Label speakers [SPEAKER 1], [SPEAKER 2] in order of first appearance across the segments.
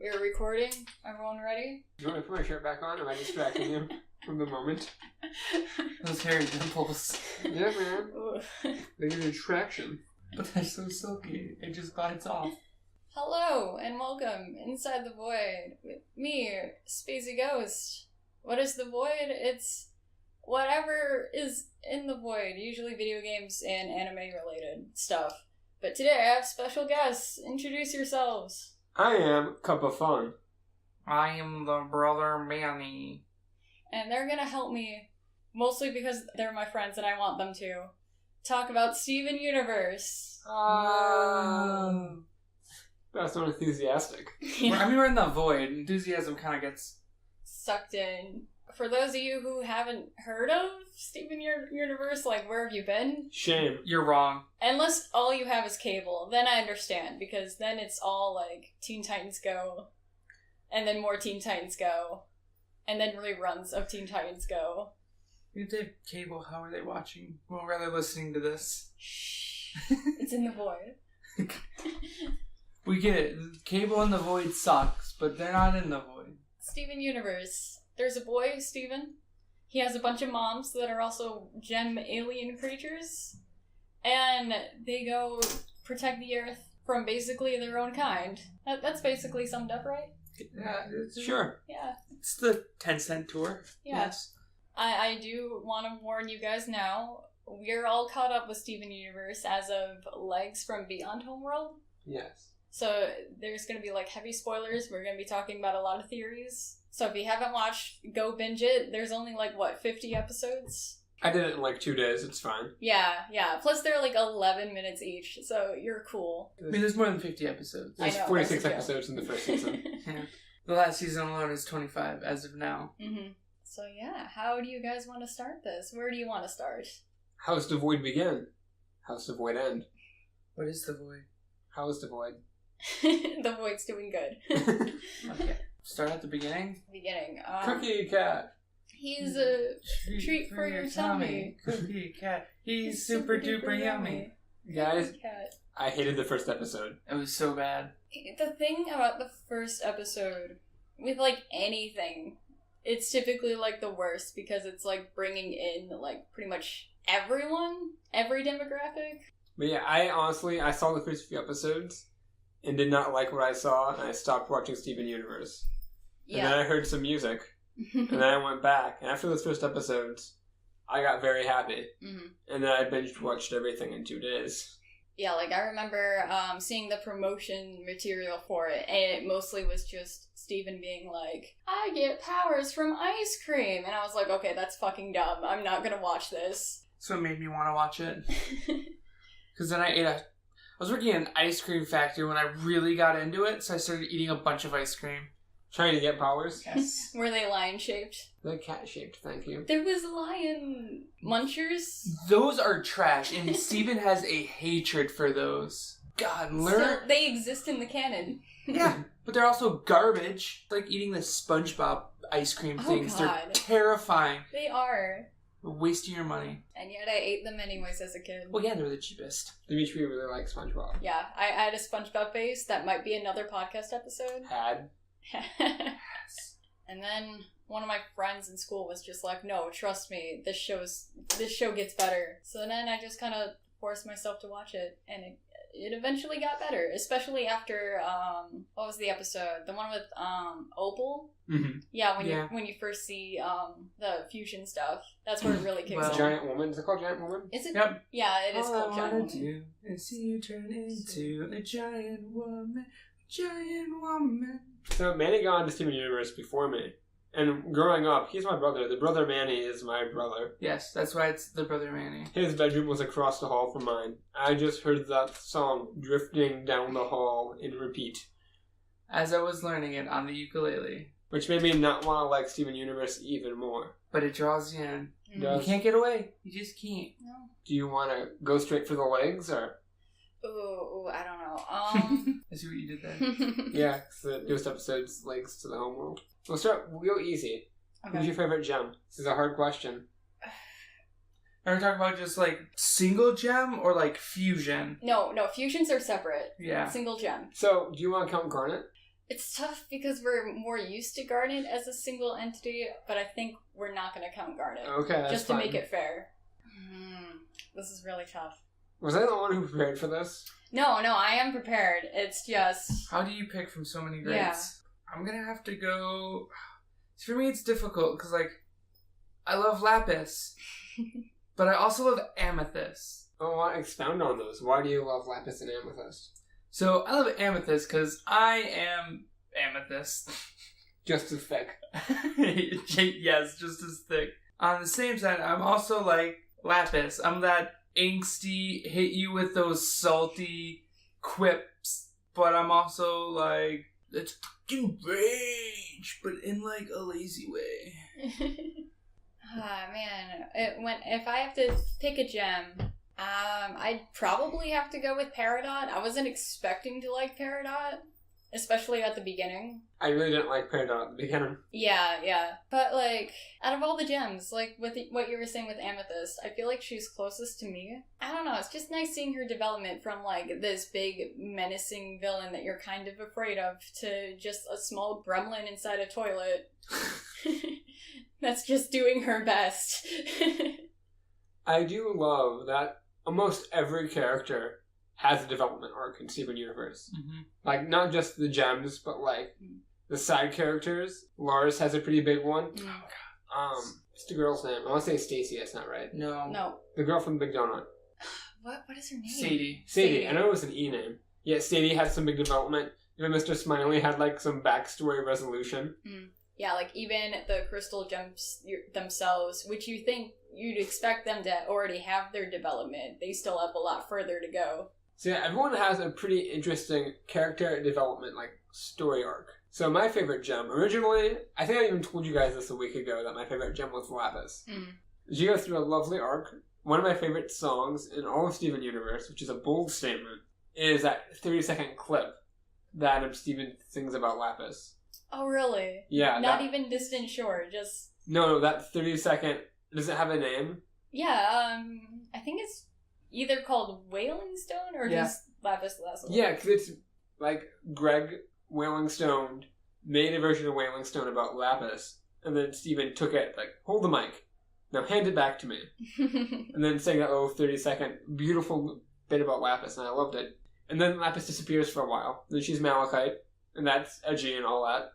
[SPEAKER 1] We're recording. Everyone ready?
[SPEAKER 2] Do you want to put my shirt back on? Am I distracting you from the moment?
[SPEAKER 3] Those hairy dimples.
[SPEAKER 2] Yeah, man. They give you traction.
[SPEAKER 3] But they're so silky. It just glides off.
[SPEAKER 1] Hello, and welcome Inside the Void with me, Spacey Ghost. What is the void? It's whatever is in the void, usually video games and anime-related stuff. But today I have special guests. Introduce yourselves.
[SPEAKER 2] I am Cupoffun.
[SPEAKER 3] I am the BrotherManny.
[SPEAKER 1] And they're gonna help me, mostly because they're my friends and I want them to, talk about Steven Universe.
[SPEAKER 2] That's not enthusiastic.
[SPEAKER 3] I mean, we're in the void. Enthusiasm kind of gets
[SPEAKER 1] Sucked in. For those of you who haven't heard of Steven Universe, like, where have you been?
[SPEAKER 2] Shame.
[SPEAKER 3] You're wrong.
[SPEAKER 1] Unless all you have is cable, then I understand, because then it's all, like, Teen Titans Go, and then more Teen Titans Go, and then reruns of Teen Titans Go.
[SPEAKER 3] If they have cable, how are they watching? Well, rather listening to this.
[SPEAKER 1] Shh. It's in the void.
[SPEAKER 3] We get it. Cable in the void sucks, but they're not in the void.
[SPEAKER 1] Steven Universe. There's a boy, Steven. He has a bunch of moms that are also gem alien creatures. And they go protect the Earth from basically their own kind. That's basically summed up, right?
[SPEAKER 3] Yeah,
[SPEAKER 2] Sure.
[SPEAKER 1] Yeah.
[SPEAKER 3] It's the 10-cent tour.
[SPEAKER 1] Yeah.
[SPEAKER 3] Yes.
[SPEAKER 1] I do want to warn you guys now. We're all caught up with Steven Universe as of Legs from Beyond Homeworld.
[SPEAKER 2] Yes.
[SPEAKER 1] So there's going to be like heavy spoilers. We're going to be talking about a lot of theories. So if you haven't watched, go binge it. There's only like, 50 episodes?
[SPEAKER 2] I did it in like 2 days. It's fine.
[SPEAKER 1] Yeah. Plus they're like 11 minutes each, so you're cool.
[SPEAKER 3] I mean, there's more than 50 episodes.
[SPEAKER 1] I
[SPEAKER 2] There's
[SPEAKER 1] know,
[SPEAKER 2] 46
[SPEAKER 1] that's a joke.
[SPEAKER 2] episodes in the first season.
[SPEAKER 3] Yeah. The last season alone is 25 as of now.
[SPEAKER 1] Mm-hmm. So yeah, how do you guys want to start this? Where do you want to start?
[SPEAKER 2] How's the void begin? How's the void end?
[SPEAKER 3] What is the void?
[SPEAKER 2] How is the void?
[SPEAKER 1] The void's doing good.
[SPEAKER 3] Okay. Start at the beginning.
[SPEAKER 1] Beginning.
[SPEAKER 2] Cookie cat.
[SPEAKER 1] He's a treat for your tummy.
[SPEAKER 3] Cookie cat. He's super duper yummy.
[SPEAKER 2] Guys,
[SPEAKER 1] Cat.
[SPEAKER 2] I hated the first episode.
[SPEAKER 3] It was so bad.
[SPEAKER 1] The thing about the first episode, with like anything, it's typically like the worst because it's like bringing in like pretty much everyone, every demographic.
[SPEAKER 2] But yeah, I saw the first few episodes and did not like what I saw, and I stopped watching Steven Universe. And then I heard some music, and then I went back, and after those first episodes, I got very happy.
[SPEAKER 1] Mm-hmm.
[SPEAKER 2] And then I binge-watched everything in 2 days.
[SPEAKER 1] Yeah, like I remember seeing the promotion material for it, and it mostly was just Steven being like, I get powers from ice cream, and I was like, okay, that's fucking dumb. I'm not gonna watch this.
[SPEAKER 3] So it made me want to watch it. Because then I was working at an ice cream factory when I really got into it, so I started eating a bunch of ice cream.
[SPEAKER 2] Trying to get powers?
[SPEAKER 3] Yes.
[SPEAKER 1] Were they lion-shaped?
[SPEAKER 2] They're cat-shaped, thank you.
[SPEAKER 1] There was lion munchers.
[SPEAKER 3] Those are trash, and Steven has a hatred for those. God,
[SPEAKER 1] Still, they exist in the canon.
[SPEAKER 3] Yeah, but they're also garbage. It's like eating the SpongeBob ice cream things.
[SPEAKER 1] God.
[SPEAKER 3] They're terrifying.
[SPEAKER 1] They are.
[SPEAKER 3] Wasting your money.
[SPEAKER 1] And yet I ate them anyways as a kid.
[SPEAKER 3] Well, yeah, they're the cheapest.
[SPEAKER 2] Dimitri really likes SpongeBob.
[SPEAKER 1] Yeah, I had a SpongeBob face. That might be another podcast episode.
[SPEAKER 2] Had.
[SPEAKER 1] And then one of my friends in school was just like, no, trust me, this show gets better. So then I just kind of forced myself to watch it, and it eventually got better, especially after, what was the episode? The one with, Opal?
[SPEAKER 2] Mm-hmm.
[SPEAKER 1] Yeah, when you first see, the fusion stuff. That's where it really kicks in.
[SPEAKER 2] Giant Woman. Is it called Giant Woman?
[SPEAKER 1] Is it?
[SPEAKER 3] Yep.
[SPEAKER 1] Yeah, it is called Giant Woman.
[SPEAKER 3] do is see you turn into a giant woman. Giant woman.
[SPEAKER 2] So Manny got into Steven Universe before me. And growing up, he's my brother. The brother Manny is my brother.
[SPEAKER 3] Yes, that's why it's the BrotherManny.
[SPEAKER 2] His bedroom was across the hall from mine. I just heard that song drifting down the hall in repeat.
[SPEAKER 3] As I was learning it on the ukulele.
[SPEAKER 2] Which made me not want to like Steven Universe even more.
[SPEAKER 3] But it draws you in.
[SPEAKER 2] Does.
[SPEAKER 3] You can't get away. You just can't.
[SPEAKER 1] No.
[SPEAKER 2] Do you want to go straight for the legs, or...?
[SPEAKER 1] Ooh, I don't know.
[SPEAKER 3] I see what you did there.
[SPEAKER 2] Yeah, because the newest episode's legs to the Homeworld. We'll go easy.
[SPEAKER 1] Okay.
[SPEAKER 2] Who's your favorite gem? This is a hard question.
[SPEAKER 3] Are we talking about just like single gem or like fusion?
[SPEAKER 1] No, fusions are separate.
[SPEAKER 3] Yeah.
[SPEAKER 1] Single gem.
[SPEAKER 2] So, do you want to count Garnet?
[SPEAKER 1] It's tough because we're more used to Garnet as a single entity, but I think we're not going to count Garnet.
[SPEAKER 2] Okay, that's
[SPEAKER 1] just to
[SPEAKER 2] fine.
[SPEAKER 1] make it fair. This is really tough.
[SPEAKER 2] Was I the one who prepared for this?
[SPEAKER 1] No, I am prepared. It's just...
[SPEAKER 3] How do you pick from so many greats?
[SPEAKER 1] Yeah.
[SPEAKER 3] I'm gonna have to go... For me, it's difficult, because, like, I love Lapis, but I also love Amethyst.
[SPEAKER 2] Oh, I expound on those. Why do you love Lapis and Amethyst?
[SPEAKER 3] So, I love Amethyst because I am Amethyst.
[SPEAKER 2] Just as thick.
[SPEAKER 3] Yes, just as thick. On the same side, I'm also like Lapis. I'm that angsty, hit you with those salty quips, but I'm also like, let's fucking rage, but in like a lazy way.
[SPEAKER 1] Man. If I have to pick a gem... I'd probably have to go with Peridot. I wasn't expecting to like Peridot, especially at the beginning.
[SPEAKER 2] I really didn't like Peridot at the beginning.
[SPEAKER 1] Yeah. But, like, out of all the gems, like, with what you were saying with Amethyst, I feel like she's closest to me. I don't know, it's just nice seeing her development from, like, this big, menacing villain that you're kind of afraid of to just a small gremlin inside a toilet. That's just doing her best.
[SPEAKER 2] I do love that almost every character has a development arc in Steven Universe.
[SPEAKER 3] Mm-hmm.
[SPEAKER 2] Like, not just the gems, but, like, the side characters. Lars has a pretty big one. What's the girl's name? I want to say Spacey, that's not right.
[SPEAKER 1] No.
[SPEAKER 2] The girl from Big Donut.
[SPEAKER 1] What is her name?
[SPEAKER 3] Sadie.
[SPEAKER 2] I know it was an E name. Yeah, Sadie had some big development. Even Mr. Smiley had, like, some backstory resolution.
[SPEAKER 1] Yeah, like, even the crystal gems themselves, which you'd expect them to already have their development, they still have a lot further to go.
[SPEAKER 2] So yeah, everyone has a pretty interesting character development, like, story arc. So my favorite gem, originally, I think I even told you guys this a week ago, that my favorite gem was Lapis. She goes through a lovely arc. One of my favorite songs in all of Steven Universe, which is a bold statement, is that 30-second clip that Steven sings about Lapis.
[SPEAKER 1] Oh, really?
[SPEAKER 2] Yeah.
[SPEAKER 1] Not even Distant Shore, just...
[SPEAKER 2] No, that 30-second... Does it have a name?
[SPEAKER 1] Yeah, I think it's either called Wailing Stone or just Lapis Lazuli.
[SPEAKER 2] Yeah, because it's, like, Greg Wailing Stone made a version of Wailing Stone about Lapis, and then Steven took it, like, hold the mic, now hand it back to me. And then sang that little 30-second beautiful bit about Lapis, and I loved it. And then Lapis disappears for a while. Then she's Malachite, and that's edgy and all that.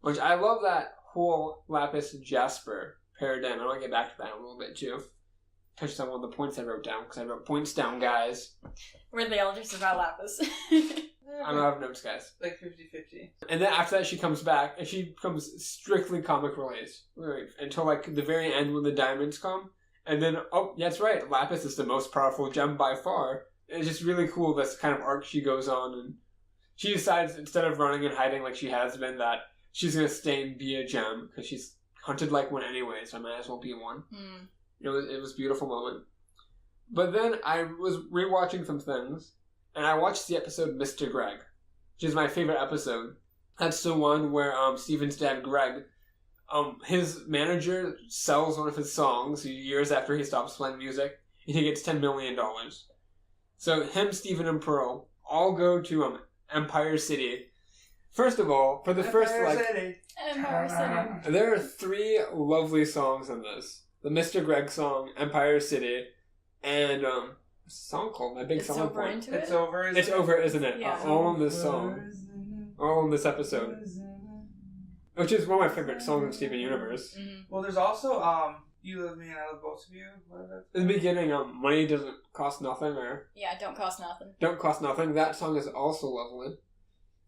[SPEAKER 2] Which I love that whole Lapis Jasper paradigm. I want to get back to that in a little bit too. Touched on one of the points I wrote down, because I wrote points down, guys.
[SPEAKER 1] Were they all just about Lapis?
[SPEAKER 2] I don't have notes, guys.
[SPEAKER 3] Like 50-50.
[SPEAKER 2] And then after that she comes back, and she becomes strictly comic relief. Until like the very end when the diamonds come. And then, oh, that's right, Lapis is the most powerful gem by far. It's just really cool this kind of arc she goes on, and she decides, instead of running and hiding like she has been, that she's going to stay and be a gem, because she's hunted like one anyway, so I might as well be one. It was a beautiful moment. But then I was rewatching some things, and I watched the episode Mr. Greg, which is my favorite episode. That's the one where Steven's dad, Greg, his manager sells one of his songs years after he stops playing music, and he gets $10 million. So him, Steven, and Pearl all go to Empire City. First of all, for the first,
[SPEAKER 1] Empire City.
[SPEAKER 2] There are 3 lovely songs in this. The Mr. Greg song, Empire City, and what's the song called? My Big
[SPEAKER 1] It's
[SPEAKER 2] Selling
[SPEAKER 1] Over
[SPEAKER 2] Point.
[SPEAKER 1] Into It?
[SPEAKER 3] It's over,
[SPEAKER 2] It's over, isn't it?
[SPEAKER 1] Yeah.
[SPEAKER 2] All in this song. All in this episode. Which is one of my favorite songs in Steven Universe.
[SPEAKER 3] Well, there's also, You Love Me and I Love Both of You.
[SPEAKER 2] In the beginning, Money Doesn't Cost Nothing, or...
[SPEAKER 1] Yeah, Don't Cost Nothing.
[SPEAKER 2] Don't Cost Nothing. That song is also lovely.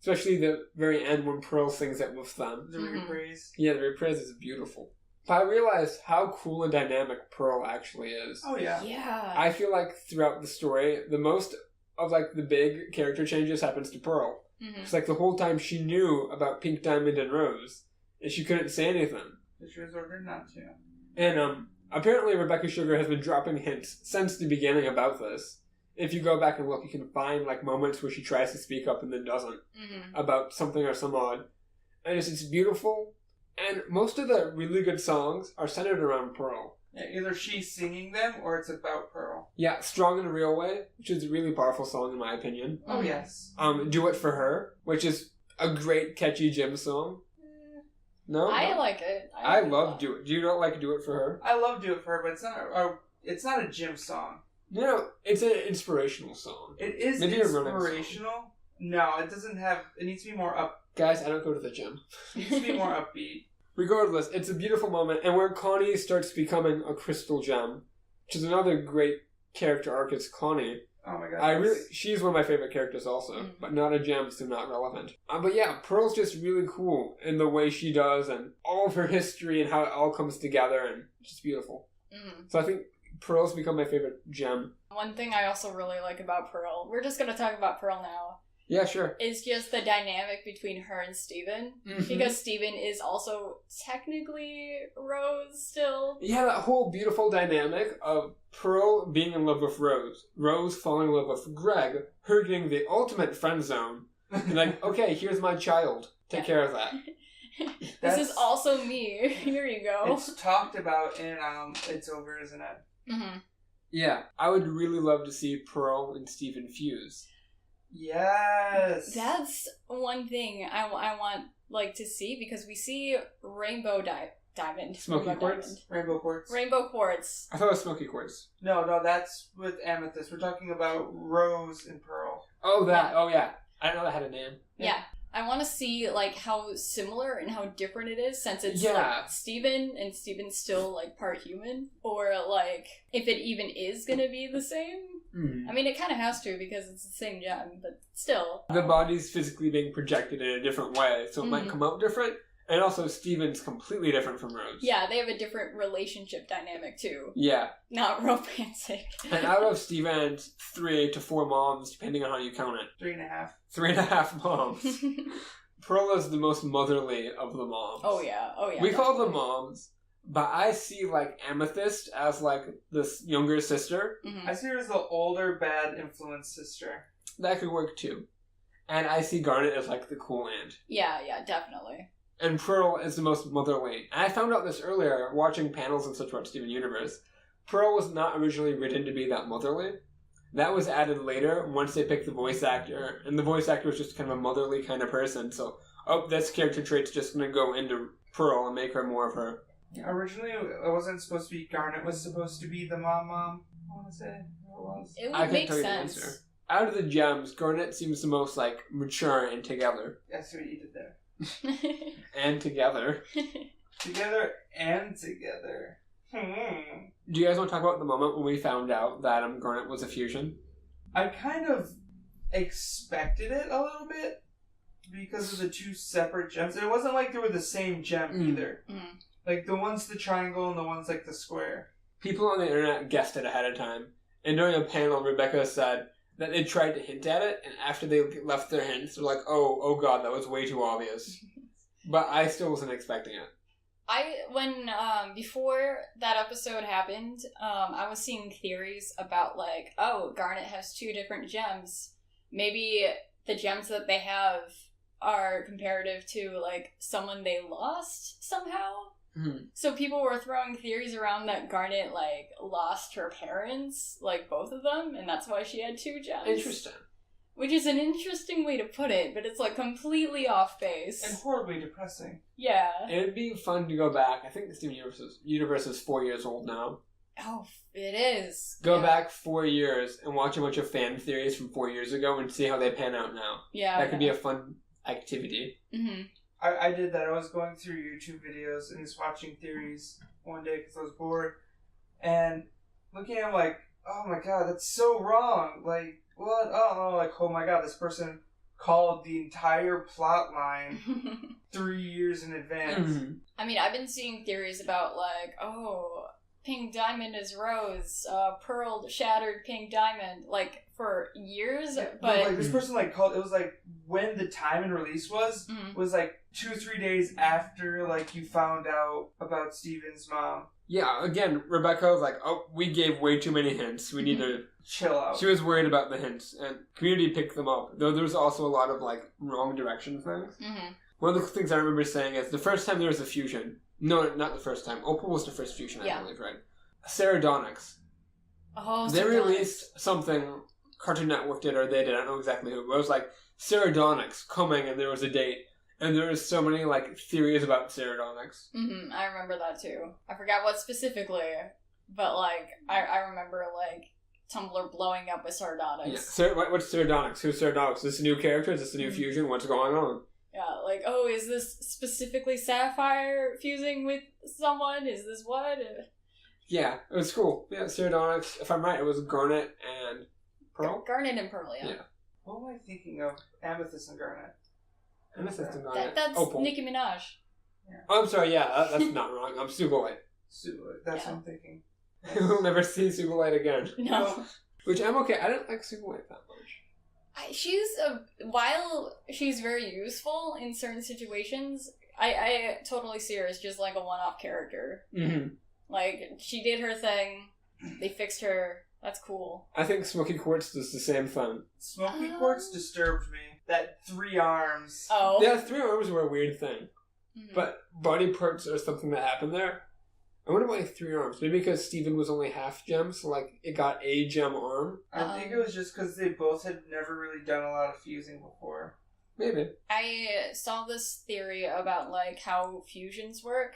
[SPEAKER 2] Especially the very end when Pearl sings it with them.
[SPEAKER 3] The reprise.
[SPEAKER 2] Yeah, the reprise is beautiful. But I realized how cool and dynamic Pearl actually is.
[SPEAKER 3] Oh, yeah.
[SPEAKER 1] Yeah.
[SPEAKER 2] I feel like throughout the story, the most of like the big character changes happens to Pearl. It's like the whole time she knew about Pink Diamond and Rose, and she couldn't say anything.
[SPEAKER 3] She was ordered not to.
[SPEAKER 2] And apparently Rebecca Sugar has been dropping hints since the beginning about this. If you go back and look, you can find like moments where she tries to speak up and then doesn't about something or some odd. And it's beautiful. And most of the really good songs are centered around Pearl.
[SPEAKER 3] Yeah, either she's singing them or it's about Pearl.
[SPEAKER 2] Yeah, Strong in a Real Way, which is a really powerful song in my opinion.
[SPEAKER 3] Oh, yes.
[SPEAKER 2] Do It For Her, which is a great catchy gym song? No?
[SPEAKER 1] I like it.
[SPEAKER 2] I love Do It. Do you not like Do It for her?
[SPEAKER 3] I love Do It for her, but it's not a gym song.
[SPEAKER 2] No, it's an inspirational song.
[SPEAKER 3] It is
[SPEAKER 2] Maybe
[SPEAKER 3] inspirational. No, it doesn't have... It needs to be more up...
[SPEAKER 2] Guys, I don't go to the gym.
[SPEAKER 3] It needs to be more upbeat.
[SPEAKER 2] Regardless, it's a beautiful moment, and where Connie starts becoming a crystal gem, which is another great character arc, is Connie.
[SPEAKER 3] Oh my god.
[SPEAKER 2] She's one of my favorite characters also, but not a gem, so not relevant. But yeah, Pearl's just really cool in the way she does, and all of her history and how it all comes together, and it's just beautiful. So I think Pearl's become my favorite gem.
[SPEAKER 1] One thing I also really like about Pearl, we're just going to talk about Pearl now,
[SPEAKER 2] Yeah, sure.
[SPEAKER 1] is just the dynamic between her and Steven. Because Steven is also technically Rose still.
[SPEAKER 2] Yeah, that whole beautiful dynamic of Pearl being in love with Rose, Rose falling in love with Greg, her getting the ultimate friend zone, and like, okay, here's my child. Take care of that.
[SPEAKER 1] This is also me. Here you go.
[SPEAKER 3] It's talked about in It's Over, isn't it?
[SPEAKER 2] Yeah, I would really love to see Pearl and Steven fuse.
[SPEAKER 3] Yes.
[SPEAKER 1] That's one thing I want to see, because we see Rainbow Diamond.
[SPEAKER 2] Smoky Quartz?
[SPEAKER 3] Rainbow Quartz.
[SPEAKER 1] Rainbow Quartz.
[SPEAKER 2] I thought it was Smoky Quartz.
[SPEAKER 3] No, that's with Amethyst. We're talking about Rose and Pearl.
[SPEAKER 2] Oh, that. Oh, yeah. I didn't know that had a name.
[SPEAKER 1] Yeah. I want to see, how similar and how different it is, since it's, Steven, and Steven's still, part human. Or, if it even is gonna be the same. I mean, it kind of has to, because it's the same gem, but still.
[SPEAKER 2] The body's physically being projected in a different way, so it might come out different. And also, Steven's completely different from Rose.
[SPEAKER 1] Yeah, they have a different relationship dynamic, too.
[SPEAKER 2] Yeah.
[SPEAKER 1] Not romantic.
[SPEAKER 2] And out of Steven's 3 to 4 moms, depending on how you count it.
[SPEAKER 3] 3.5.
[SPEAKER 2] 3.5 moms. Pearl is the most motherly of the moms.
[SPEAKER 1] Oh, yeah.
[SPEAKER 2] We call them moms, but I see, Amethyst as, this younger sister.
[SPEAKER 3] I see her as the older, bad influence sister.
[SPEAKER 2] That could work, too. And I see Garnet as, the cool aunt.
[SPEAKER 1] Yeah, definitely.
[SPEAKER 2] And Pearl is the most motherly. And I found out this earlier, watching panels and such about Steven Universe. Pearl was not originally written to be that motherly. That was added later, once they picked the voice actor. And the voice actor was just kind of a motherly kind of person. So, this character trait's just going to go into Pearl and make her more of her.
[SPEAKER 3] Yeah, originally, it wasn't supposed to be Garnet was supposed to be the mom, I want to say. It was.
[SPEAKER 1] It would make sense.
[SPEAKER 2] Out of the gems, Garnet seems the most, mature and together.
[SPEAKER 3] I see what you did there.
[SPEAKER 2] And together.
[SPEAKER 3] Together and together.
[SPEAKER 2] Do you guys want to talk about the moment when we found out that Garnet was a fusion?
[SPEAKER 3] I kind of expected it a little bit because of the two separate gems. It wasn't like they were the same gem either. The one's the triangle and the one's the square.
[SPEAKER 2] People on the internet guessed it ahead of time. And during a panel, Rebecca said that they tried to hint at it, and after they left their hints, they're like, oh god, that was way too obvious. But I still wasn't expecting it.
[SPEAKER 1] Before that episode happened, I was seeing theories about, Garnet has 2 different gems. Maybe the gems that they have are comparative to, someone they lost somehow. So people were throwing theories around that Garnet, lost her parents, both of them, and that's why she had 2 gems.
[SPEAKER 2] Interesting.
[SPEAKER 1] Which is an interesting way to put it, but it's, completely off base.
[SPEAKER 3] And horribly depressing.
[SPEAKER 1] Yeah.
[SPEAKER 2] It'd be fun to go back. I think the Steven Universe is 4 years old now.
[SPEAKER 1] Oh, it is.
[SPEAKER 2] Go back 4 years and watch a bunch of fan theories from 4 years ago and see how they pan out now.
[SPEAKER 1] Yeah.
[SPEAKER 2] That could be a fun activity.
[SPEAKER 3] I did that. I was going through YouTube videos and just watching theories one day because I was bored. And looking at them oh my god, that's so wrong. What? Oh my god, this person called the entire plot line 3 years in advance.
[SPEAKER 1] I mean, I've been seeing theories about, Pink Diamond is Rose, Pearl shattered Pink Diamond, for years, but...
[SPEAKER 3] this person, called, it was, when the time and release was 2-3 days after, you found out about Steven's mom.
[SPEAKER 2] Yeah, again, Rebecca was we gave way too many hints. We need to...
[SPEAKER 3] chill out.
[SPEAKER 2] She was worried about the hints, and community picked them up. Though there was also a lot of, wrong direction things. One of the things I remember saying is the first time there was a fusion... No, not the first time. Opal was the first fusion, I believe, right? Ceradonics.
[SPEAKER 1] Oh,
[SPEAKER 2] they released something... Cartoon Network did, or they did, I don't know exactly who, but it was Ceradonics coming and there was a date. And there was so many, like, theories about Ceradonics.
[SPEAKER 1] Mm-hmm, I remember that too. I forgot what specifically, but, like, I remember, like, Tumblr blowing up with Sardonyx.
[SPEAKER 2] Yeah. What's Ceradonics? Who's Ceradonics? Is this a new character? Is this a new fusion? What's going on?
[SPEAKER 1] Yeah, like, oh, is this specifically Sapphire fusing with someone? Is this what?
[SPEAKER 2] Yeah, it was cool. Yeah, Ceradonics. If I'm right, it was Garnet and Pearl?
[SPEAKER 1] Garnet and Pearl, yeah.
[SPEAKER 3] What am I thinking of? Amethyst and Garnet.
[SPEAKER 2] Amethyst and Garnet.
[SPEAKER 1] That's
[SPEAKER 2] Opal.
[SPEAKER 1] Nicki Minaj.
[SPEAKER 3] Yeah.
[SPEAKER 2] Oh, I'm sorry, yeah, that's not wrong. I'm Sugilite.
[SPEAKER 3] That's what I'm thinking.
[SPEAKER 2] We'll never see Sugilite again.
[SPEAKER 1] No.
[SPEAKER 2] Which I'm okay. I didn't like Sugilite that much.
[SPEAKER 1] While she's very useful in certain situations, I totally see her as just like a one-off character.
[SPEAKER 2] Mm-hmm.
[SPEAKER 1] Like, she did her thing, they fixed her, that's cool.
[SPEAKER 2] I think Smoky Quartz does the same thing.
[SPEAKER 3] Smoky Quartz disturbed me. That 3 arms.
[SPEAKER 1] Oh.
[SPEAKER 2] Yeah, 3 arms were a weird thing.
[SPEAKER 1] Mm-hmm.
[SPEAKER 2] But body parts are something that happened there. I wonder why 3 arms. Maybe because Steven was only half gem, so like it got a gem arm.
[SPEAKER 3] I think it was just because they both had never really done a lot of fusing before.
[SPEAKER 2] Maybe.
[SPEAKER 1] I saw this theory about like how fusions work,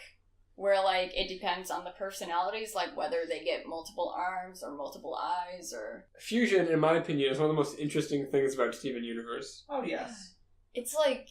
[SPEAKER 1] where like it depends on the personalities, like whether they get multiple arms or multiple eyes or...
[SPEAKER 2] Fusion, in my opinion, is one of the most interesting things about Steven Universe.
[SPEAKER 3] Oh, yes.
[SPEAKER 1] It's like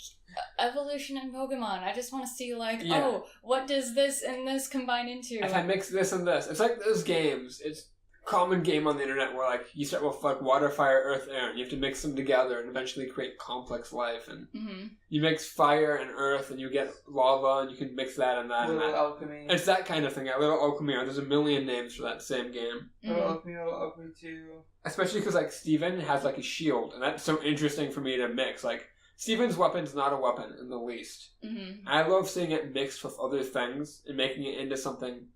[SPEAKER 1] evolution in Pokemon. I just want to see like, oh, what does this and this combine into?
[SPEAKER 2] If I mix this and this. It's like those games. It's a common game on the internet where like you start with like water, fire, earth, air, and you have to mix them together and eventually create complex life. And you mix fire and earth and you get lava and you can mix that and that.
[SPEAKER 3] Little alchemy.
[SPEAKER 2] It's that kind of thing. A little alchemy. There's a million names for that same game.
[SPEAKER 3] Little alchemy too.
[SPEAKER 2] Especially because like Steven has like a shield, and that's so interesting for me to mix. Like Steven's weapon's not a weapon in the least. I love seeing it mixed with other things and making it into something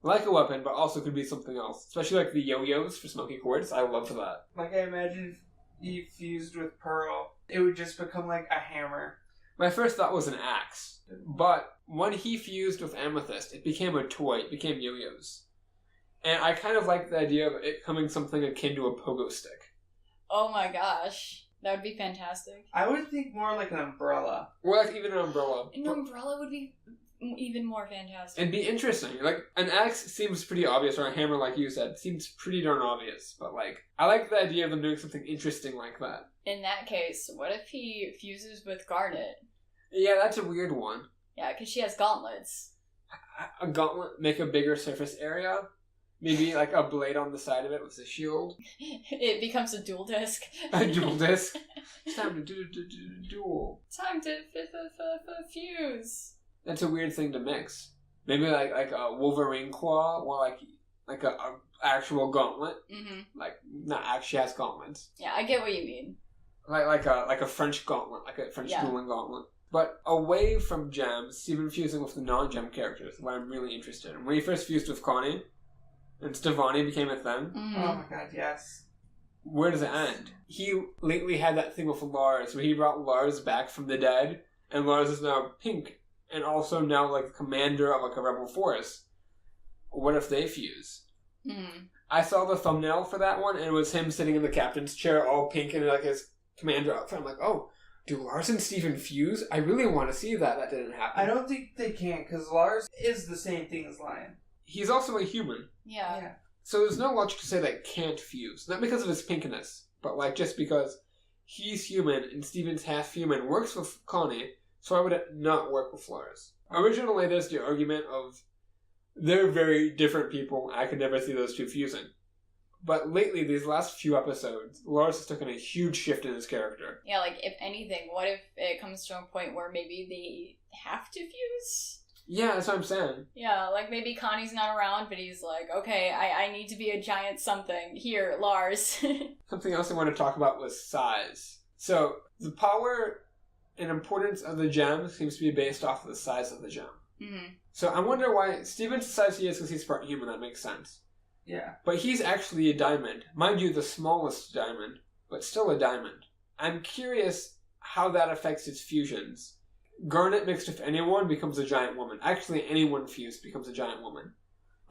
[SPEAKER 2] like a weapon, but also could be something else. Especially like the yo-yos for Smoky Quartz. I love that.
[SPEAKER 3] Like I imagine if he fused with Pearl, it would just become like a hammer.
[SPEAKER 2] My first thought was an axe, but when he fused with Amethyst, it became a toy. It became yo-yos. And I kind of like the idea of it becoming something akin to a pogo stick.
[SPEAKER 1] Oh my gosh. That would be fantastic.
[SPEAKER 3] I would think more like an umbrella.
[SPEAKER 2] Or like even an umbrella.
[SPEAKER 1] An umbrella would be even more fantastic.
[SPEAKER 2] It'd be interesting. Like, an axe seems pretty obvious, or a hammer, like you said, seems pretty darn obvious. But, like, I like the idea of them doing something interesting like that.
[SPEAKER 1] In that case, what if he fuses with Garnet?
[SPEAKER 2] Yeah, that's a weird one.
[SPEAKER 1] Yeah, because she has gauntlets.
[SPEAKER 2] A gauntlet, make a bigger surface area. Maybe, like, a blade on the side of it with a shield.
[SPEAKER 1] It becomes a dual disc.
[SPEAKER 2] A dual disc. It's time to do duel.
[SPEAKER 1] Time to fuse.
[SPEAKER 2] That's a weird thing to mix. Maybe like a Wolverine claw, or like a actual gauntlet. Like not actually has gauntlets.
[SPEAKER 1] Yeah, I get what you mean.
[SPEAKER 2] Like a French gauntlet, like a French dueling gauntlet. But away from gems, Steven fusing with the non-gem characters, where I'm really interested in. When he first fused with Connie, and Stevani became a thing.
[SPEAKER 3] Oh my god, yes.
[SPEAKER 2] Where does it end? He lately had that thing with Lars, where he brought Lars back from the dead, and Lars is now pink. And also now, like, commander of, like, a rebel force. What if they fuse? I saw the thumbnail for that one, and it was him sitting in the captain's chair, all pink in, like, his commander outfit. I'm like, oh, do Lars and Steven fuse? I really want to see that. That didn't happen.
[SPEAKER 3] I don't think they can, because Lars is the same thing as Lion.
[SPEAKER 2] He's also a human.
[SPEAKER 1] Yeah.
[SPEAKER 2] So there's no logic to say they can't fuse. Not because of his pinkness, but, like, just because he's human, and Steven's half human, works with Connie. So why would it not work with Lars? Originally, there's the argument of they're very different people. I could never see those two fusing. But lately, these last few episodes, Lars has taken a huge shift in his character.
[SPEAKER 1] Yeah, like, if anything, what if it comes to a point where maybe they have to fuse?
[SPEAKER 2] Yeah, that's what I'm saying.
[SPEAKER 1] Yeah, like, maybe Connie's not around, but he's like, okay, I need to be a giant something. Here, Lars.
[SPEAKER 2] Something else I want to talk about was size. So, the power and importance of the gem seems to be based off of the size of the gem. So I wonder why Steven's the size he is because he's part human. That makes sense.
[SPEAKER 3] Yeah.
[SPEAKER 2] But he's actually a diamond. Mind you, the smallest diamond, but still a diamond. I'm curious how that affects his fusions. Garnet mixed with anyone becomes a giant woman. Actually, anyone fused becomes a giant woman.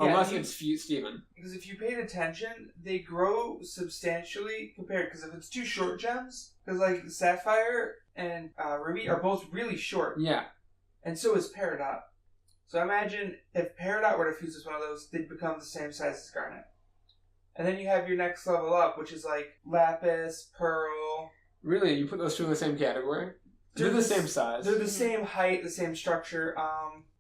[SPEAKER 2] Unless it's Steven.
[SPEAKER 3] Because if you paid attention, they grow substantially compared. Because if it's two short gems, because like Sapphire and Ruby are both really short.
[SPEAKER 2] Yeah.
[SPEAKER 3] And so is Peridot. So imagine if Peridot were to fuse with one of those, they'd become the same size as Garnet. And then you have your next level up, which is like Lapis, Pearl.
[SPEAKER 2] Really? You put those two in the same category? They're the same size.
[SPEAKER 3] They're the same height, the same structure.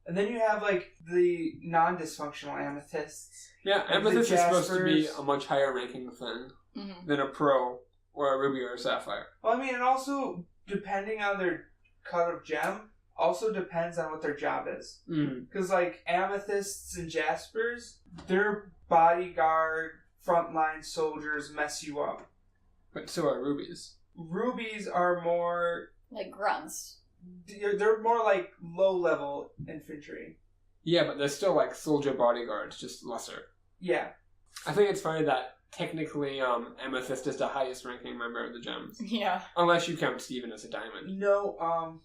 [SPEAKER 3] And then you have like the non-dysfunctional amethysts.
[SPEAKER 2] Yeah, amethyst is supposed to be a much higher ranking thing than a Pearl or a Ruby or a Sapphire.
[SPEAKER 3] Well, I mean, and also depending on their cut of gem, also depends on what their job is. Because like amethysts and jaspers, their bodyguard, frontline soldiers mess you up.
[SPEAKER 2] But so are rubies.
[SPEAKER 3] Rubies are more
[SPEAKER 1] like grunts.
[SPEAKER 3] They're more like low-level infantry.
[SPEAKER 2] Yeah, but they're still like soldier bodyguards, just lesser.
[SPEAKER 3] Yeah.
[SPEAKER 2] I think it's funny that technically Amethyst is the highest ranking member of the gems.
[SPEAKER 1] Yeah.
[SPEAKER 2] Unless you count Steven as a diamond.
[SPEAKER 3] No,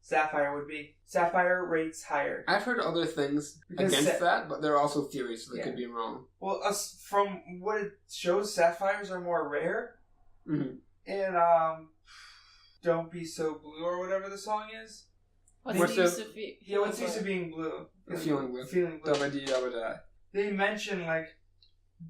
[SPEAKER 3] Sapphire would be. Sapphire rates higher.
[SPEAKER 2] I've heard other things against that, but there are also theories, so they could be wrong.
[SPEAKER 3] Well, from what it shows, Sapphires are more rare.
[SPEAKER 2] Mm-hmm.
[SPEAKER 3] And, Don't Be So Blue or whatever the song is.
[SPEAKER 1] What's the use of
[SPEAKER 3] what's the use of being blue?
[SPEAKER 2] Feeling blue.
[SPEAKER 3] Feeling blue.
[SPEAKER 2] Double D, double die.
[SPEAKER 3] They mention, like,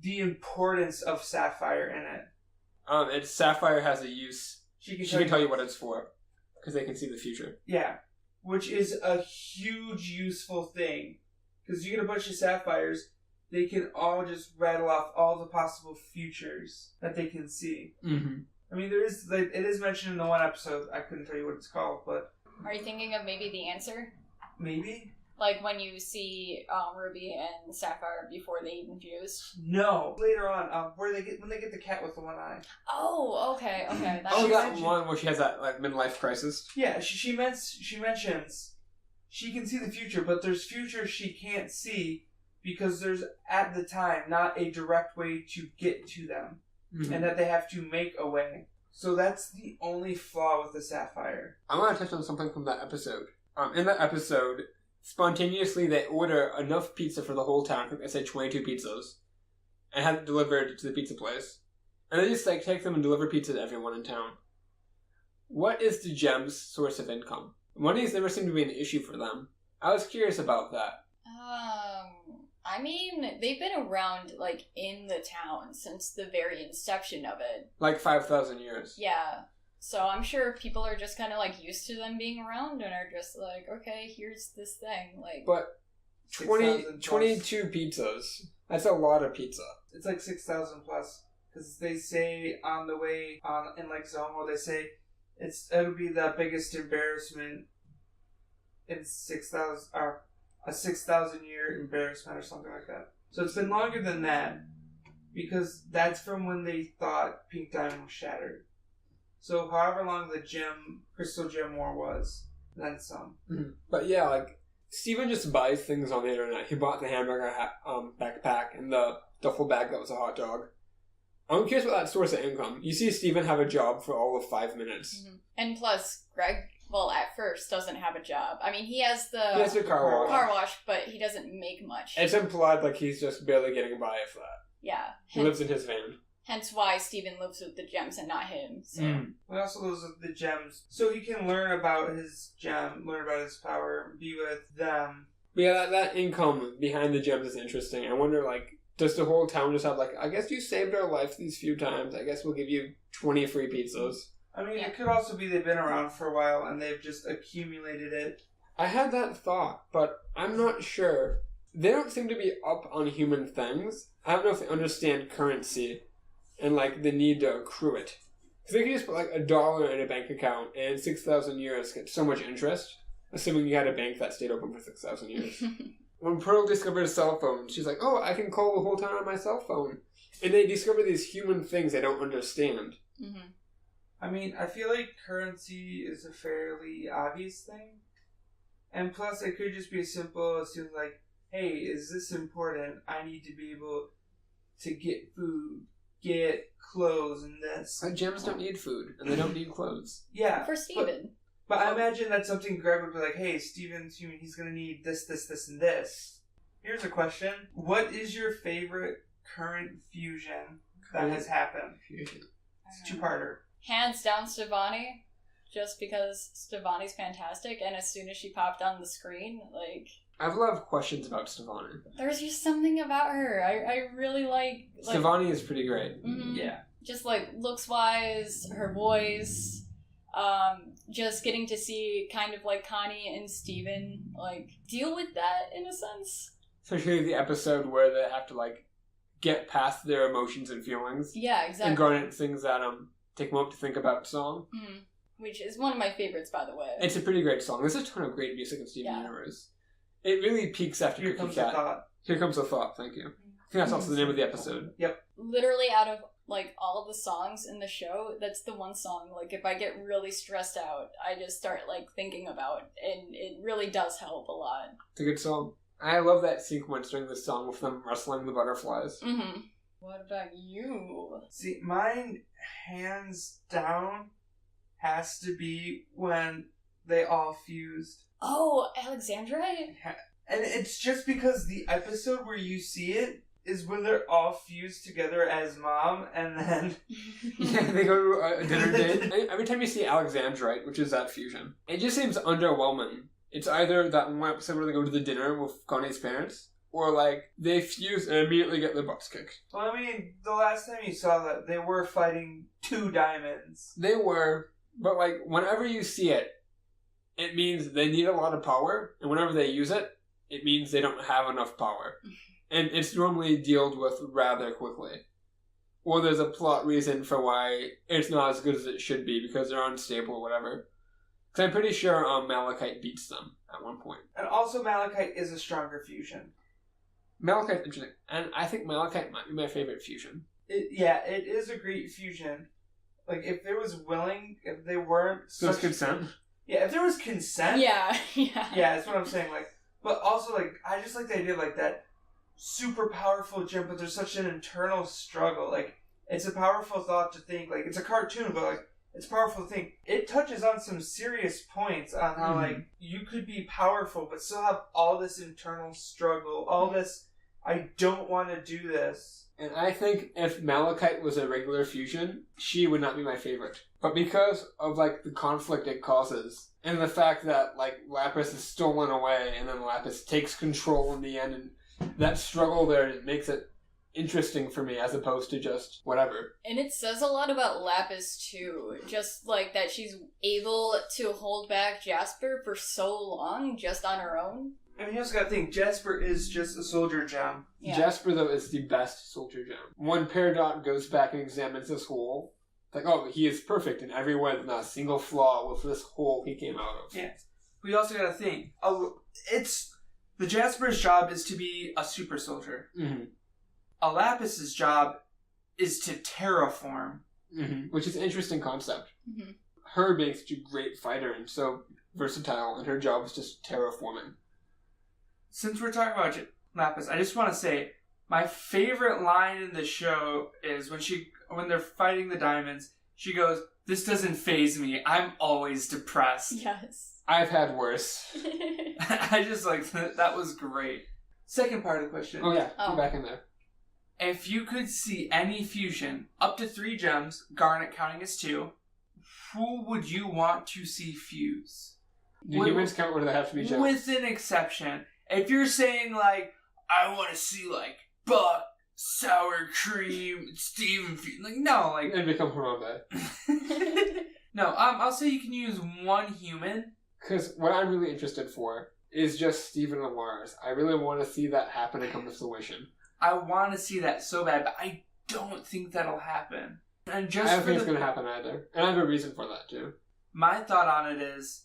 [SPEAKER 3] the importance of Sapphire in it.
[SPEAKER 2] It's Sapphire has a use. She can tell you what it's for. Because they can see the future.
[SPEAKER 3] Yeah. Which is a huge useful thing. Because you get a bunch of Sapphires, they can all just rattle off all the possible futures that they can see.
[SPEAKER 2] Mm-hmm.
[SPEAKER 3] I mean, it is mentioned in the one episode. I couldn't tell you what it's called, but...
[SPEAKER 1] Are you thinking of maybe the answer?
[SPEAKER 3] Maybe?
[SPEAKER 1] Like when you see Ruby and Sapphire before they even fuse?
[SPEAKER 3] No. Later on, when they get the cat with the one eye.
[SPEAKER 1] Oh, okay.
[SPEAKER 2] That one where she has that like midlife crisis?
[SPEAKER 3] Yeah, she mentions she can see the future, but there's futures she can't see because there's, at the time, not a direct way to get to them. Mm-hmm. And that they have to make a way. So that's the only flaw with the Sapphire.
[SPEAKER 2] I want to touch on something from that episode. In that episode, spontaneously they order enough pizza for the whole town. I think they say 22 pizzas. And have it delivered to the pizza place. And they just like take them and deliver pizza to everyone in town. What is the gem's source of income? Money's never seemed to be an issue for them. I was curious about that.
[SPEAKER 1] I mean, they've been around, like, in the town since the very inception of it.
[SPEAKER 2] Like 5,000 years.
[SPEAKER 1] Yeah. So I'm sure people are just kind of, like, used to them being around and are just like, okay, here's this thing. Like,
[SPEAKER 2] but 22 pizzas. That's a lot of pizza.
[SPEAKER 3] It's like 6,000 plus. Because they say on the way, in, like, Homeworld, they say it'll be the biggest embarrassment in 6,000... a 6,000-year embarrassment or something like that. So it's been longer than that, because that's from when they thought Pink Diamond was shattered. So however long the Crystal Gem War was, then some.
[SPEAKER 2] Mm-hmm. But yeah, like, Steven just buys things on the internet. He bought the hamburger backpack and the duffel bag that was a hot dog. I'm curious about that source of income. You see Steven have a job for all of 5 minutes.
[SPEAKER 1] Mm-hmm. And plus, Greg... Well, at first, doesn't have a job. I mean, he has the
[SPEAKER 2] car
[SPEAKER 1] wash, but he doesn't make much.
[SPEAKER 2] It's implied like he's just barely getting by with that.
[SPEAKER 1] Yeah.
[SPEAKER 2] He lives in his van.
[SPEAKER 1] Hence why Steven lives with the gems and not him. So.
[SPEAKER 3] He also lives with the gems. So he can learn about his gem, learn about his power, be with them.
[SPEAKER 2] But yeah, that income behind the gems is interesting. I wonder, like, does the whole town just have, like, I guess you saved our life these few times. I guess we'll give you 20 free pizzas.
[SPEAKER 3] I mean, It could also be they've been around for a while and they've just accumulated it.
[SPEAKER 2] I had that thought, but I'm not sure. They don't seem to be up on human things. I don't know if they understand currency and, like, the need to accrue it. Because they can just put, like, $1 in a bank account and in 6,000 years get so much interest, assuming you had a bank that stayed open for 6,000 years. When Pearl discovered a cell phone, she's like, oh, I can call the whole town on my cell phone. And they discover these human things they don't understand.
[SPEAKER 1] Mm-hmm.
[SPEAKER 3] I mean, I feel like currency is a fairly obvious thing. And plus, it could just be as simple as like, hey, is this important? I need to be able to get food, get clothes, and this.
[SPEAKER 2] Gems don't need food, and they don't need clothes.
[SPEAKER 3] Yeah.
[SPEAKER 1] For Steven.
[SPEAKER 3] But I imagine that's something Greg would be like, hey, Steven's human, he's going to need this, and this. Here's a question. What is your favorite current fusion that has happened?
[SPEAKER 2] Fusion.
[SPEAKER 3] It's a two-parter.
[SPEAKER 1] Hands down Stevani, just because Stevani's fantastic, and as soon as she popped on the screen, like...
[SPEAKER 2] I have a lot of questions about Stevani.
[SPEAKER 1] There's just something about her. I really like...
[SPEAKER 2] Stevani is pretty great.
[SPEAKER 1] Mm-hmm.
[SPEAKER 3] Yeah.
[SPEAKER 1] Just, like, looks-wise, her voice, just getting to see kind of, like, Connie and Steven, like, deal with that, in a sense.
[SPEAKER 2] Especially the episode where they have to, like, get past their emotions and feelings.
[SPEAKER 1] Yeah, exactly.
[SPEAKER 2] And Garnet sings that, Take a Moment to Think About song.
[SPEAKER 1] Mm-hmm. Which is one of my favorites, by the way.
[SPEAKER 2] It's a pretty great song. There's a ton of great music in Steven Universe. It really peaks after
[SPEAKER 3] Here
[SPEAKER 2] Cookie
[SPEAKER 3] Comes
[SPEAKER 2] Cat.
[SPEAKER 3] a Thought.
[SPEAKER 2] Here Comes a Thought, thank you. I think that's also the name of the episode.
[SPEAKER 3] Yep.
[SPEAKER 1] Literally out of, like, all of the songs in the show, that's the one song, like, if I get really stressed out, I just start, like, thinking about, and it really does help a lot.
[SPEAKER 2] It's a good song. I love that sequence during this song with them wrestling the butterflies.
[SPEAKER 1] Mm-hmm. What about you?
[SPEAKER 3] See, mine, hands down, has to be when they all fused.
[SPEAKER 1] Oh, Alexandra?
[SPEAKER 3] And it's just because the episode where you see it is when they're all fused together as mom, and then...
[SPEAKER 2] Yeah, they go to a dinner date. Every time you see Alexandrite, which is that fusion, it just seems underwhelming. It's either that one episode where they go to the dinner with Connie's parents, or, like, they fuse and immediately get their butts kicked.
[SPEAKER 3] Well, I mean, the last time you saw that, they were fighting two diamonds.
[SPEAKER 2] They were, but, like, whenever you see it, it means they need a lot of power, and whenever they use it, it means they don't have enough power. And it's normally dealt with rather quickly. Or there's a plot reason for why it's not as good as it should be, because they're unstable or whatever. Because I'm pretty sure Malachite beats them at one point.
[SPEAKER 3] And also Malachite is a stronger fusion.
[SPEAKER 2] Malachite's interesting. And I think Malachite might be my favorite fusion.
[SPEAKER 3] It is a great fusion. Like, if there was if they weren't...
[SPEAKER 2] So it's consent?
[SPEAKER 3] Yeah, if there was consent...
[SPEAKER 1] Yeah.
[SPEAKER 3] Yeah, that's what I'm saying, like... But also, like, I just like the idea of, like, that super powerful gym, but there's such an internal struggle. Like, it's a powerful thought to think. Like, it's a cartoon, but, like, it's powerful to think. It touches on some serious points on how, like, you could be powerful, but still have all this internal struggle, all this, I don't want to do this.
[SPEAKER 2] And I think if Malachite was a regular fusion, she would not be my favorite. But because of, like, the conflict it causes, and the fact that, like, Lapis is stolen away, and then Lapis takes control in the end, and that struggle there makes it interesting for me, as opposed to just whatever.
[SPEAKER 1] And it says a lot about Lapis, too. Just, like, that she's able to hold back Jasper for so long, just on her own.
[SPEAKER 3] I mean, you also gotta think, Jasper is just a soldier gem.
[SPEAKER 1] Yeah.
[SPEAKER 2] Jasper, though, is the best soldier gem. When Peridot goes back and examines this hole, like, oh, he is perfect in every way, not a single flaw with this hole he came out of.
[SPEAKER 3] Yeah. We also gotta think, the Jasper's job is to be a super soldier.
[SPEAKER 2] Mm-hmm.
[SPEAKER 3] A Lapis's job is to terraform.
[SPEAKER 2] Mm-hmm. Which is an interesting concept.
[SPEAKER 1] Mm-hmm.
[SPEAKER 2] Her being such a great fighter and so versatile, and her job is just terraforming.
[SPEAKER 3] Since we're talking about Lapis, I just want to say, my favorite line in the show is when they're fighting the diamonds, she goes, "This doesn't faze me. I'm always depressed."
[SPEAKER 1] Yes.
[SPEAKER 2] I've had worse.
[SPEAKER 3] I just like that was great. Second part of the question.
[SPEAKER 2] Oh yeah, get back in there.
[SPEAKER 3] If you could see any fusion, up to 3 gems, Garnet counting as 2, who would you want to see fuse?
[SPEAKER 2] Do humans count, or do they have to be gems?
[SPEAKER 3] With an exception. If you're saying, like, I want to see, like, Buck, sour cream, Steven fuse, like, no, like...
[SPEAKER 2] And become Harambe.
[SPEAKER 3] No, I'll say you can use 1 human.
[SPEAKER 2] Because what I'm really interested for is just Steven and Lars. I really want to see that happen and come to fruition.
[SPEAKER 3] I want to see that so bad, but I don't think that'll happen. And just
[SPEAKER 2] I don't think it's going to happen either. And I have a reason for that, too.
[SPEAKER 3] My thought on it is,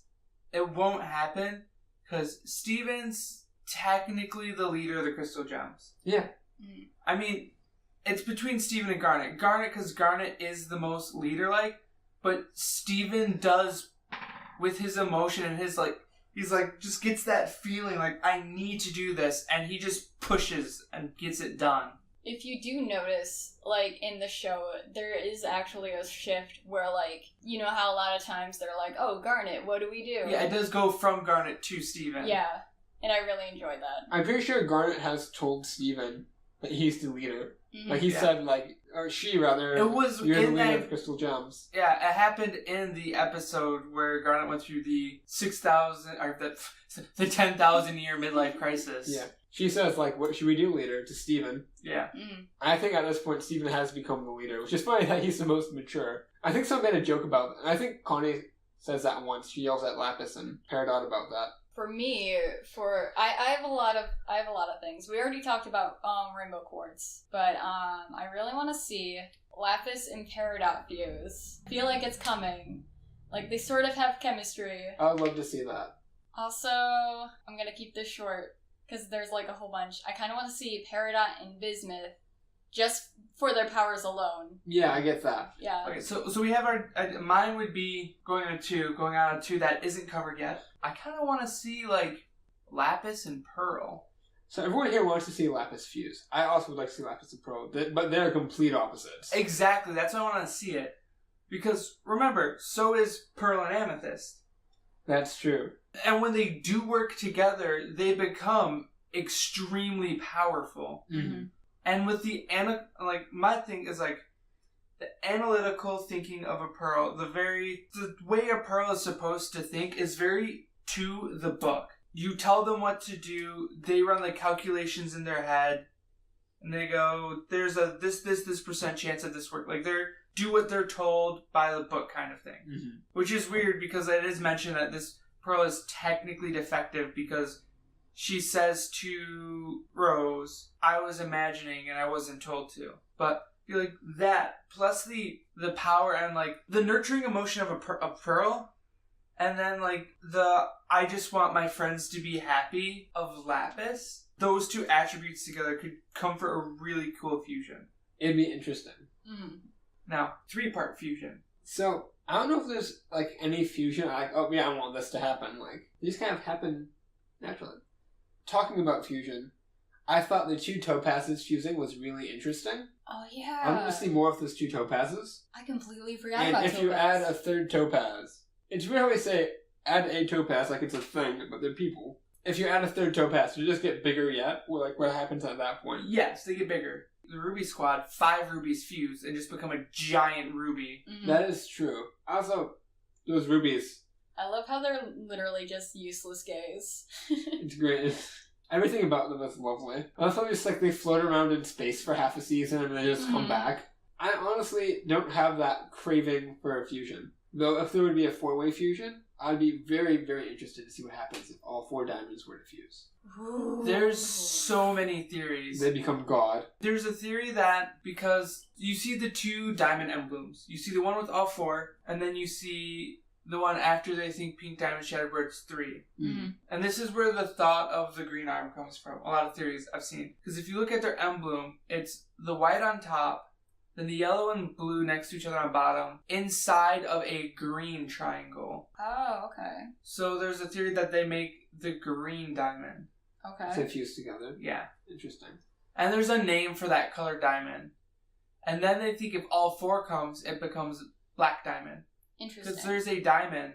[SPEAKER 3] it won't happen, because Steven's technically the leader of the Crystal Gems.
[SPEAKER 2] Yeah.
[SPEAKER 3] I mean, it's between Steven and Garnet. Garnet, because Garnet is the most leader-like, but Steven does, with his emotion and his, like, he's like, just gets that feeling like, I need to do this, and he just pushes and gets it done.
[SPEAKER 1] If you do notice, like, in the show, there is actually a shift where, like, you know how a lot of times they're like, oh, Garnet, what do we do?
[SPEAKER 3] Yeah, it does go from Garnet to Steven.
[SPEAKER 1] Yeah. And I really enjoyed that.
[SPEAKER 2] I'm pretty sure Garnet has told Steven that he's the leader.
[SPEAKER 1] Mhm.
[SPEAKER 2] Like, he said, like, or she, rather,
[SPEAKER 3] It was
[SPEAKER 2] you're the
[SPEAKER 3] in
[SPEAKER 2] leader
[SPEAKER 3] that-
[SPEAKER 2] of Crystal Gems.
[SPEAKER 3] Yeah, it happened in the episode where Garnet went through the 6,000, or the 10,000 year midlife crisis.
[SPEAKER 2] Yeah. She says, like, what should we do, leader, to Steven?
[SPEAKER 3] Yeah.
[SPEAKER 1] Mhm.
[SPEAKER 2] I think at this point, Steven has become the leader, which is funny that he's the most mature. I think someone made a joke about that. I think Connie says that once. She yells at Lapis and Peridot about that.
[SPEAKER 1] For me, I have a lot of things. We already talked about Rainbow Quartz, but I really want to see Lapis and Peridot fuse. I feel like it's coming. Like, they sort of have chemistry.
[SPEAKER 2] I would love to see that.
[SPEAKER 1] Also, I'm gonna keep this short because there's like a whole bunch. I kind of want to see Peridot and Bismuth just for their powers alone.
[SPEAKER 2] Yeah, I get that.
[SPEAKER 1] Yeah.
[SPEAKER 3] Okay, so we have our... mine would be going on a 2 that isn't covered yet. I kind of want to see, like, Lapis and Pearl.
[SPEAKER 2] So everyone here wants to see Lapis fuse. I also would like to see Lapis and Pearl, but they're complete opposites.
[SPEAKER 3] Exactly, that's why I want to see it. Because, remember, so is Pearl and Amethyst.
[SPEAKER 2] That's true.
[SPEAKER 3] And when they do work together, they become extremely powerful.
[SPEAKER 2] Mm-hmm.
[SPEAKER 3] And with the my thing is like the analytical thinking of a Pearl, the way a Pearl is supposed to think is very to the book. You tell them what to do, they run the calculations in their head, and they go, there's a this % chance of this work. Like, they're do what they're told by the book kind of thing.
[SPEAKER 2] Mm-hmm.
[SPEAKER 3] Which is weird because it is mentioned that this Pearl is technically defective because she says to Rose, I was imagining and I wasn't told to. But I feel like that, plus the power and like the nurturing emotion of a Pearl, and then like the I just want my friends to be happy of Lapis, those two attributes together could come for a really cool fusion.
[SPEAKER 2] It'd be interesting.
[SPEAKER 1] Mm-hmm.
[SPEAKER 3] Now, 3-part fusion.
[SPEAKER 2] So, I don't know if there's, like, any fusion, like, oh yeah, I want this to happen. Like, these kind of happen naturally. Talking about fusion, I thought the 2 topazes fusing was really interesting.
[SPEAKER 1] Oh yeah.
[SPEAKER 2] I want to see more of those 2 topazes.
[SPEAKER 1] I completely forgot
[SPEAKER 2] And
[SPEAKER 1] about
[SPEAKER 2] if
[SPEAKER 1] Topaz.
[SPEAKER 2] you add a 3rd topaz, it's weird how we say add a topaz like it's a thing, but they're people. If you add a 3rd topaz, do you just get bigger yet? Or like what happens at that point?
[SPEAKER 3] Yes, they get bigger. The Ruby Squad, 5 rubies fuse and just become a giant ruby.
[SPEAKER 1] Mm-hmm.
[SPEAKER 2] That is true. Also, those rubies,
[SPEAKER 1] I love how they're literally just useless gays.
[SPEAKER 2] it's great. Everything about them is lovely. Also, just like they float around in space for half a season and they just come back. I honestly don't have that craving for a fusion. Though if there would be a 4-way fusion, I'd be very, very interested to see what happens if all 4 diamonds were to fuse.
[SPEAKER 1] Ooh.
[SPEAKER 3] There's so many theories.
[SPEAKER 2] They become God.
[SPEAKER 3] There's a theory that because you see the 2 diamond emblems, you see the one with all 4, and then you see the one after they think pink diamond shattered where it's 3.
[SPEAKER 1] Mm-hmm.
[SPEAKER 3] And this is where the thought of the green arm comes from. A lot of theories I've seen. Because if you look at their emblem, it's the white on top, then the yellow and blue next to each other on bottom, inside of a green triangle.
[SPEAKER 1] Oh, okay.
[SPEAKER 3] So there's a theory that they make the green diamond.
[SPEAKER 1] Okay.
[SPEAKER 2] So fuse together.
[SPEAKER 3] Yeah.
[SPEAKER 2] Interesting.
[SPEAKER 3] And there's a name for that colored diamond. And then they think if all 4 comes, it becomes black diamond.
[SPEAKER 1] Interesting.
[SPEAKER 3] Because there's a diamond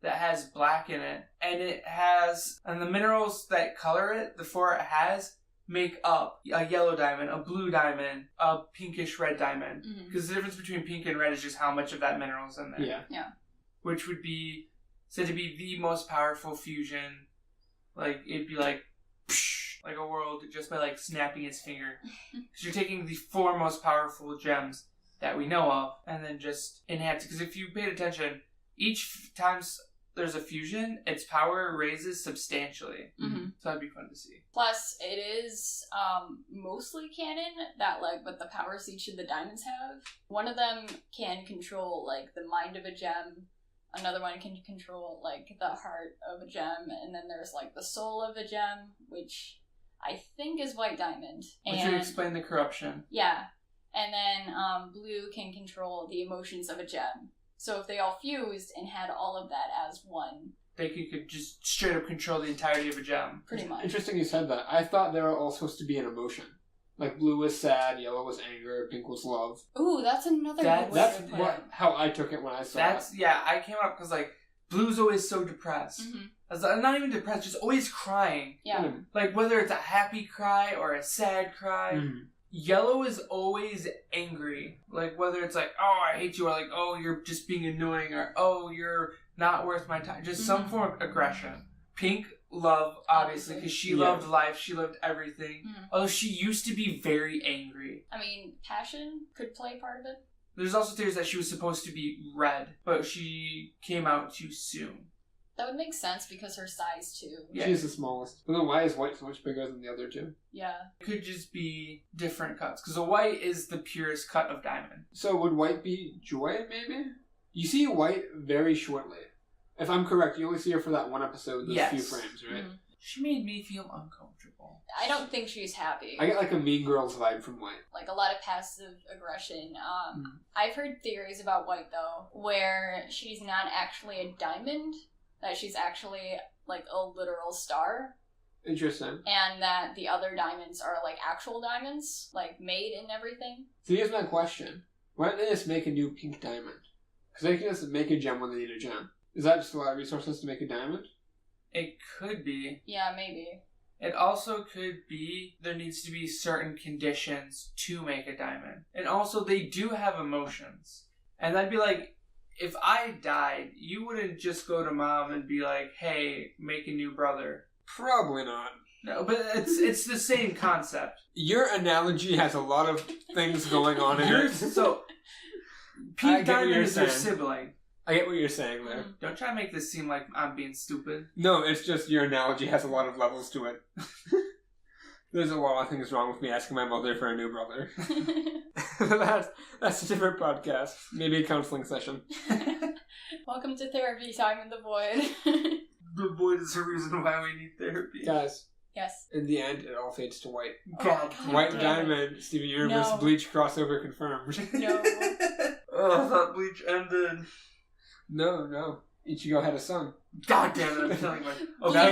[SPEAKER 3] that has black in it. And the minerals that color it, the 4 it has, make up a yellow diamond, a blue diamond, a pinkish red diamond. Because the difference between pink and red is just how much of that mineral is in there.
[SPEAKER 2] Yeah.
[SPEAKER 1] Yeah.
[SPEAKER 3] Which would be said to be the most powerful fusion. Like, it'd be like, psh, like a world just by like snapping his finger. Because you're taking the 4 most powerful gems that we know of and then just enhance it. Because if you paid attention, each time there's a fusion, its power raises substantially.
[SPEAKER 1] Mm-hmm.
[SPEAKER 3] So that'd be fun to see.
[SPEAKER 1] Plus, it is mostly canon that, like, with the powers each of the diamonds have, one of them can control, like, the mind of a gem, another one can control, like, the heart of a gem, and then there's, like, the soul of a gem, which I think is white diamond.
[SPEAKER 3] Which would explain the corruption.
[SPEAKER 1] Yeah. And then blue can control the emotions of a gem. So if they all fused and had all of that as one,
[SPEAKER 3] they could just straight up control the entirety of a gem.
[SPEAKER 1] Pretty much.
[SPEAKER 2] Interesting you said that. I thought they were all supposed to be an emotion. Like blue was sad, yellow was anger, pink was love.
[SPEAKER 1] Ooh, that's another good way
[SPEAKER 2] That's
[SPEAKER 1] to put
[SPEAKER 2] how I took it when I saw it.
[SPEAKER 3] Yeah, I came up because like blue's always so depressed.
[SPEAKER 1] Mm-hmm.
[SPEAKER 3] I'm not even depressed, just always crying.
[SPEAKER 1] Yeah.
[SPEAKER 3] Like, whether it's a happy cry or a sad cry.
[SPEAKER 2] Mm.
[SPEAKER 3] Yellow is always angry. Like, whether it's like, oh, I hate you, or like, oh, you're just being annoying, or oh, you're not worth my time. Just some form of aggression. Pink, love, obviously, because she loved life, she loved everything. Although she used to be very angry.
[SPEAKER 1] I mean, passion could play part of it.
[SPEAKER 3] There's also theories that she was supposed to be red, but she came out too soon.
[SPEAKER 1] That would make sense because her size, too.
[SPEAKER 2] Yeah. She's the smallest. But then why is white so much bigger than the other two?
[SPEAKER 1] Yeah.
[SPEAKER 3] It could just be different cuts, because the white is the purest cut of diamond.
[SPEAKER 2] So would white be Joy, maybe? You see white very shortly. If I'm correct, you only see her for that one episode, those few frames, right?
[SPEAKER 1] Mm-hmm.
[SPEAKER 3] She made me feel uncomfortable.
[SPEAKER 1] I don't think she's happy.
[SPEAKER 2] I get like a Mean Girls vibe from white.
[SPEAKER 1] Like a lot of passive aggression. I've heard theories about white, though, where she's not actually a diamond, that she's actually like a literal star.
[SPEAKER 2] Interesting.
[SPEAKER 1] And that the other diamonds are like actual diamonds, like made and everything.
[SPEAKER 2] So here's my question. Why don't they just make a new pink diamond? Because they can just make a gem when they need a gem. Is that just a lot of resources to make a diamond?
[SPEAKER 3] It could be.
[SPEAKER 1] Yeah, maybe.
[SPEAKER 3] It also could be there needs to be certain conditions to make a diamond. And also they do have emotions. And I'd be like, if I died, you wouldn't just go to mom and be like, hey, make a new brother.
[SPEAKER 2] Probably not.
[SPEAKER 3] No, but it's the same concept.
[SPEAKER 2] Your analogy has a lot of things going on in it.
[SPEAKER 3] So, Pink Diamond is your sibling.
[SPEAKER 2] I get what you're saying there.
[SPEAKER 3] Don't try to make this seem like I'm being stupid.
[SPEAKER 2] No, it's just your analogy has a lot of levels to it. There's a lot of things wrong with me asking my mother for a new brother. That's a different podcast. Maybe a counseling session.
[SPEAKER 1] Welcome to therapy time in the void.
[SPEAKER 3] The void is the reason why we need therapy.
[SPEAKER 2] Guys.
[SPEAKER 1] Yes.
[SPEAKER 2] In the end, it all fades to white.
[SPEAKER 3] God.
[SPEAKER 2] White Diamond, Steven Universe, Bleach crossover confirmed.
[SPEAKER 1] No.
[SPEAKER 3] Oh, I thought Bleach ended.
[SPEAKER 2] No. Ichigo had a son.
[SPEAKER 3] God damn it, I'm telling you.
[SPEAKER 2] Okay,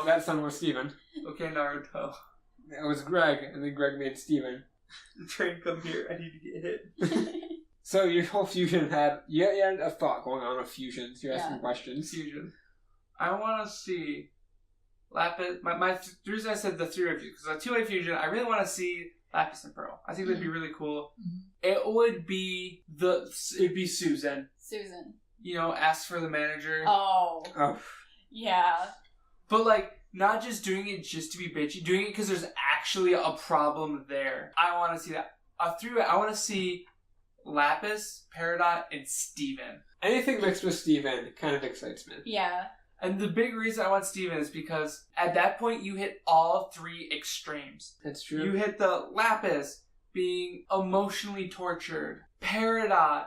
[SPEAKER 2] that son was Steven.
[SPEAKER 3] Okay, Naruto.
[SPEAKER 2] That was Greg, and then Greg made Steven.
[SPEAKER 3] The train come here, I need to get hit.
[SPEAKER 2] So your whole fusion had... You had a thought going on with fusions. You're asking questions.
[SPEAKER 3] Fusion. I want to see... Lapis... The reason I said the three of you, because a 2-way fusion, I really want to see Lapis and Pearl. I think that'd be really cool. It would be Susan.
[SPEAKER 1] Susan.
[SPEAKER 3] You know, ask for the manager.
[SPEAKER 1] Oh. Yeah.
[SPEAKER 3] But, like, not just doing it just to be bitchy, doing it because there's actually a problem there. I want to see that. I want to see Lapis, Peridot, and Steven.
[SPEAKER 2] Anything mixed with Steven kind of excites me.
[SPEAKER 1] Yeah.
[SPEAKER 3] And the big reason I want Steven is because at that point you hit all three extremes.
[SPEAKER 2] That's true.
[SPEAKER 3] You hit the Lapis being emotionally tortured. Peridot,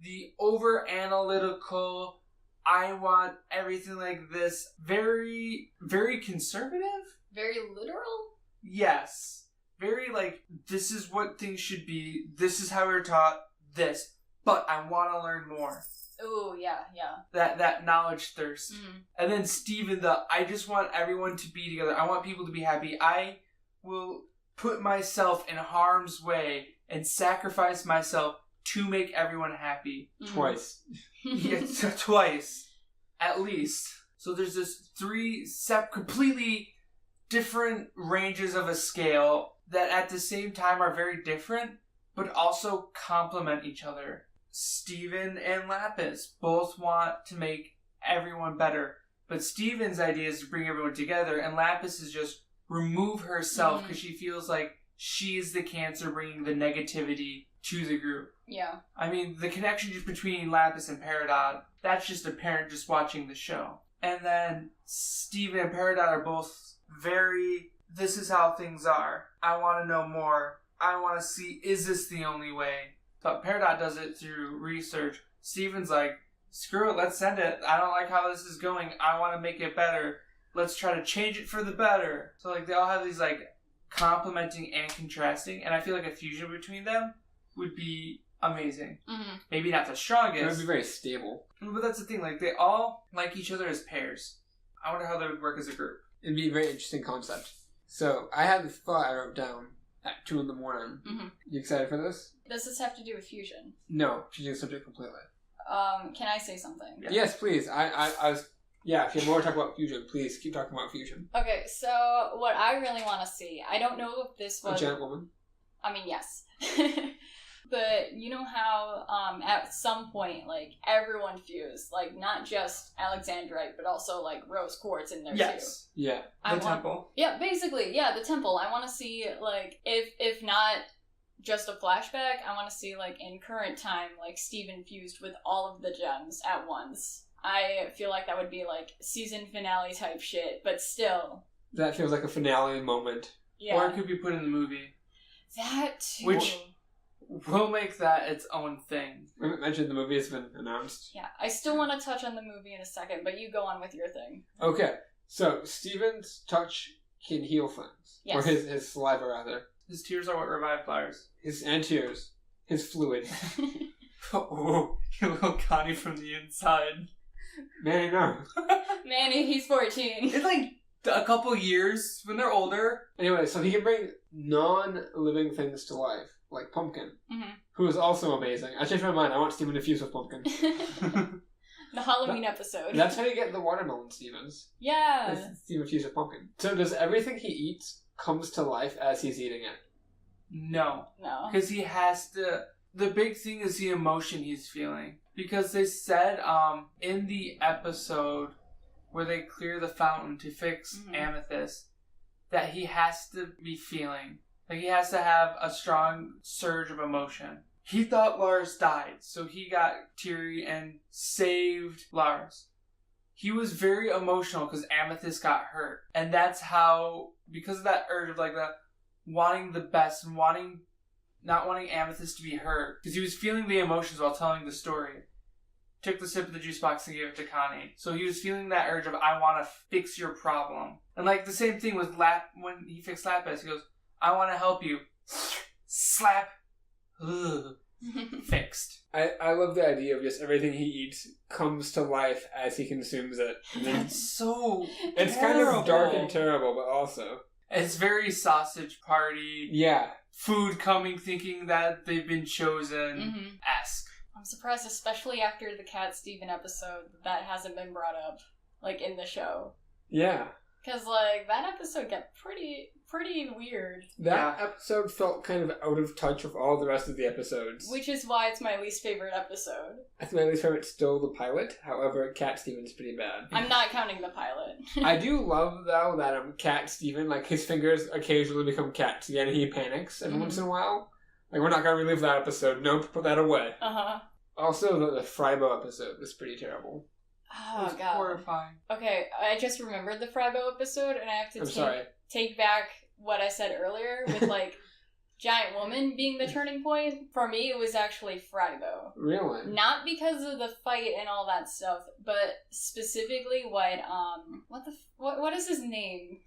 [SPEAKER 3] the over-analytical, I want everything like this. Very, very conservative?
[SPEAKER 1] Very literal?
[SPEAKER 3] Yes. Very like, this is what things should be. This is how we're taught this. But I want to learn more.
[SPEAKER 1] Oh, yeah.
[SPEAKER 3] That knowledge thirst. And then Steven, I just want everyone to be together. I want people to be happy. I will put myself in harm's way and sacrifice myself to make everyone happy.
[SPEAKER 2] Twice.
[SPEAKER 3] Twice. At least. So there's this 3 completely different ranges of a scale that at the same time are very different, but also complement each other. Steven and Lapis both want to make everyone better, but Steven's idea is to bring everyone together, and Lapis is just remove herself because she feels like she's the cancer bringing the negativity to the group.
[SPEAKER 1] Yeah.
[SPEAKER 3] I mean, the connection just between Lapis and Peridot, that's just apparent just watching the show. And then Steven and Peridot are both very, this is how things are. I want to know more. I want to see, is this the only way? But Peridot does it through research. Steven's like, screw it, let's send it. I don't like how this is going. I want to make it better. Let's try to change it for the better. So like they all have these like complementing and contrasting, and I feel like a fusion between them would be amazing. Maybe not the strongest.
[SPEAKER 2] It would be very stable.
[SPEAKER 3] But that's the thing, like they all like each other as pairs. I wonder how they would work as a group.
[SPEAKER 2] It'd be a very interesting concept. So I had the thought I wrote down at 2 a.m. You excited for this?
[SPEAKER 1] Does this have to do with fusion?
[SPEAKER 2] No, changing the subject completely.
[SPEAKER 1] Can I say something?
[SPEAKER 2] Yeah. Yes, please. I was Yeah, if you have more to talk about fusion, please keep talking about fusion.
[SPEAKER 1] Okay, so what I really want to see, I don't know if this was...
[SPEAKER 2] A giant woman?
[SPEAKER 1] I mean, yes. But you know how at some point, like, everyone fused. Like, not just Alexandrite, but also, like, rose quartz in there, too.
[SPEAKER 2] Yeah.
[SPEAKER 3] The temple.
[SPEAKER 1] Yeah, basically, yeah, the temple. I want to see, like, if not just a flashback, I want to see, like, in current time, like, Steven fused with all of the gems at once. I feel like that would be, like, season finale type shit, but still.
[SPEAKER 2] That feels like a finale moment.
[SPEAKER 1] Yeah.
[SPEAKER 3] Or it could be put in the movie.
[SPEAKER 1] That, too.
[SPEAKER 3] Which will make that its own thing.
[SPEAKER 2] I mentioned the movie has been announced.
[SPEAKER 1] Yeah, I still want to touch on the movie in a second, but you go on with your thing.
[SPEAKER 2] Okay, so Steven's touch can heal things.
[SPEAKER 1] Yes.
[SPEAKER 2] Or his saliva, rather.
[SPEAKER 3] His tears are what revive flowers.
[SPEAKER 2] His tears. His fluid.
[SPEAKER 3] Oh, you little Connie from the inside.
[SPEAKER 2] Manny, no.
[SPEAKER 1] Manny, he's 14.
[SPEAKER 3] It's like a couple years when they're older.
[SPEAKER 2] Anyway, so he can bring non-living things to life, like Pumpkin, who is also amazing. I changed my mind. I want Steven to fuse with Pumpkin.
[SPEAKER 1] The Halloween episode.
[SPEAKER 2] That's how you get the watermelon Stevens.
[SPEAKER 1] Yeah.
[SPEAKER 2] Steven fuse with Pumpkin. So does everything he eats comes to life as he's eating it?
[SPEAKER 3] No.
[SPEAKER 1] No.
[SPEAKER 3] Because he has to... The big thing is the emotion he's feeling. Because they said in the episode where they clear the fountain to fix Amethyst that he has to be feeling. Like he has to have a strong surge of emotion. He thought Lars died, so he got teary and saved Lars. He was very emotional because Amethyst got hurt. And that's how, because of that urge of like the wanting the best and not wanting Amethyst to be hurt, because he was feeling the emotions while telling the story. Took the sip of the juice box and gave it to Connie. So he was feeling that urge of, I want to fix your problem. And like the same thing with when he fixed Lapis, he goes, I want to help you. Slap. Ugh. Fixed.
[SPEAKER 2] I love the idea of just everything he eats comes to life as he consumes it.
[SPEAKER 3] That's so
[SPEAKER 2] It's
[SPEAKER 3] terrible.
[SPEAKER 2] kind of dark and terrible, but also...
[SPEAKER 3] It's very sausage party.
[SPEAKER 2] Yeah.
[SPEAKER 3] Food coming thinking that they've been chosen-esque.
[SPEAKER 1] I'm surprised, especially after the Cat Steven episode, that hasn't been brought up, like, in the show.
[SPEAKER 2] Yeah.
[SPEAKER 1] Because, like, that episode got pretty weird.
[SPEAKER 2] That episode felt kind of out of touch with all the rest of the episodes.
[SPEAKER 1] Which is why it's my least favorite episode.
[SPEAKER 2] I think my least favorite's still the pilot. However, Cat Steven's pretty bad.
[SPEAKER 1] I'm not counting the pilot.
[SPEAKER 2] I do love, though, that Cat Steven, like, his fingers occasionally become cats again, and he panics every once in a while. Like, we're not gonna relive that episode. Nope, put that away.
[SPEAKER 1] Uh-huh.
[SPEAKER 2] Also, the Frybo episode was pretty terrible.
[SPEAKER 1] Oh,
[SPEAKER 3] It was
[SPEAKER 1] God.
[SPEAKER 3] horrifying.
[SPEAKER 1] Okay, I just remembered the Frybo episode, and I have to take back what I said earlier with, like, Giant Woman being the turning point. For me, it was actually Frybo.
[SPEAKER 2] Really?
[SPEAKER 1] Not because of the fight and all that stuff, but specifically what is his name?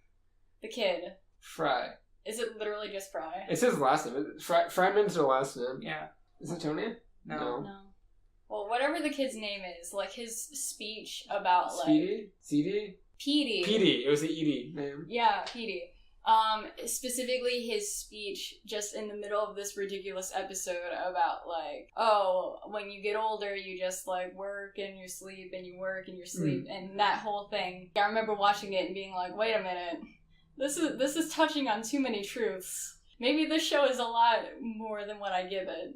[SPEAKER 1] The kid.
[SPEAKER 2] Fry.
[SPEAKER 1] Is it literally just Fry?
[SPEAKER 2] It's his last name. Fryman's their last name.
[SPEAKER 3] Yeah.
[SPEAKER 2] Is it Tony?
[SPEAKER 3] No.
[SPEAKER 1] No. Well, whatever the kid's name is, like his speech about like
[SPEAKER 2] Speedy? CD?
[SPEAKER 1] Petey.
[SPEAKER 2] Petey. It was the Edie name.
[SPEAKER 1] Yeah, Petey. Specifically his speech just in the middle of this ridiculous episode about like, oh, when you get older, you just like work and you sleep and you work and you sleep and that whole thing. I remember watching it and being like, wait a minute, this is touching on too many truths. Maybe this show is a lot more than what I give it.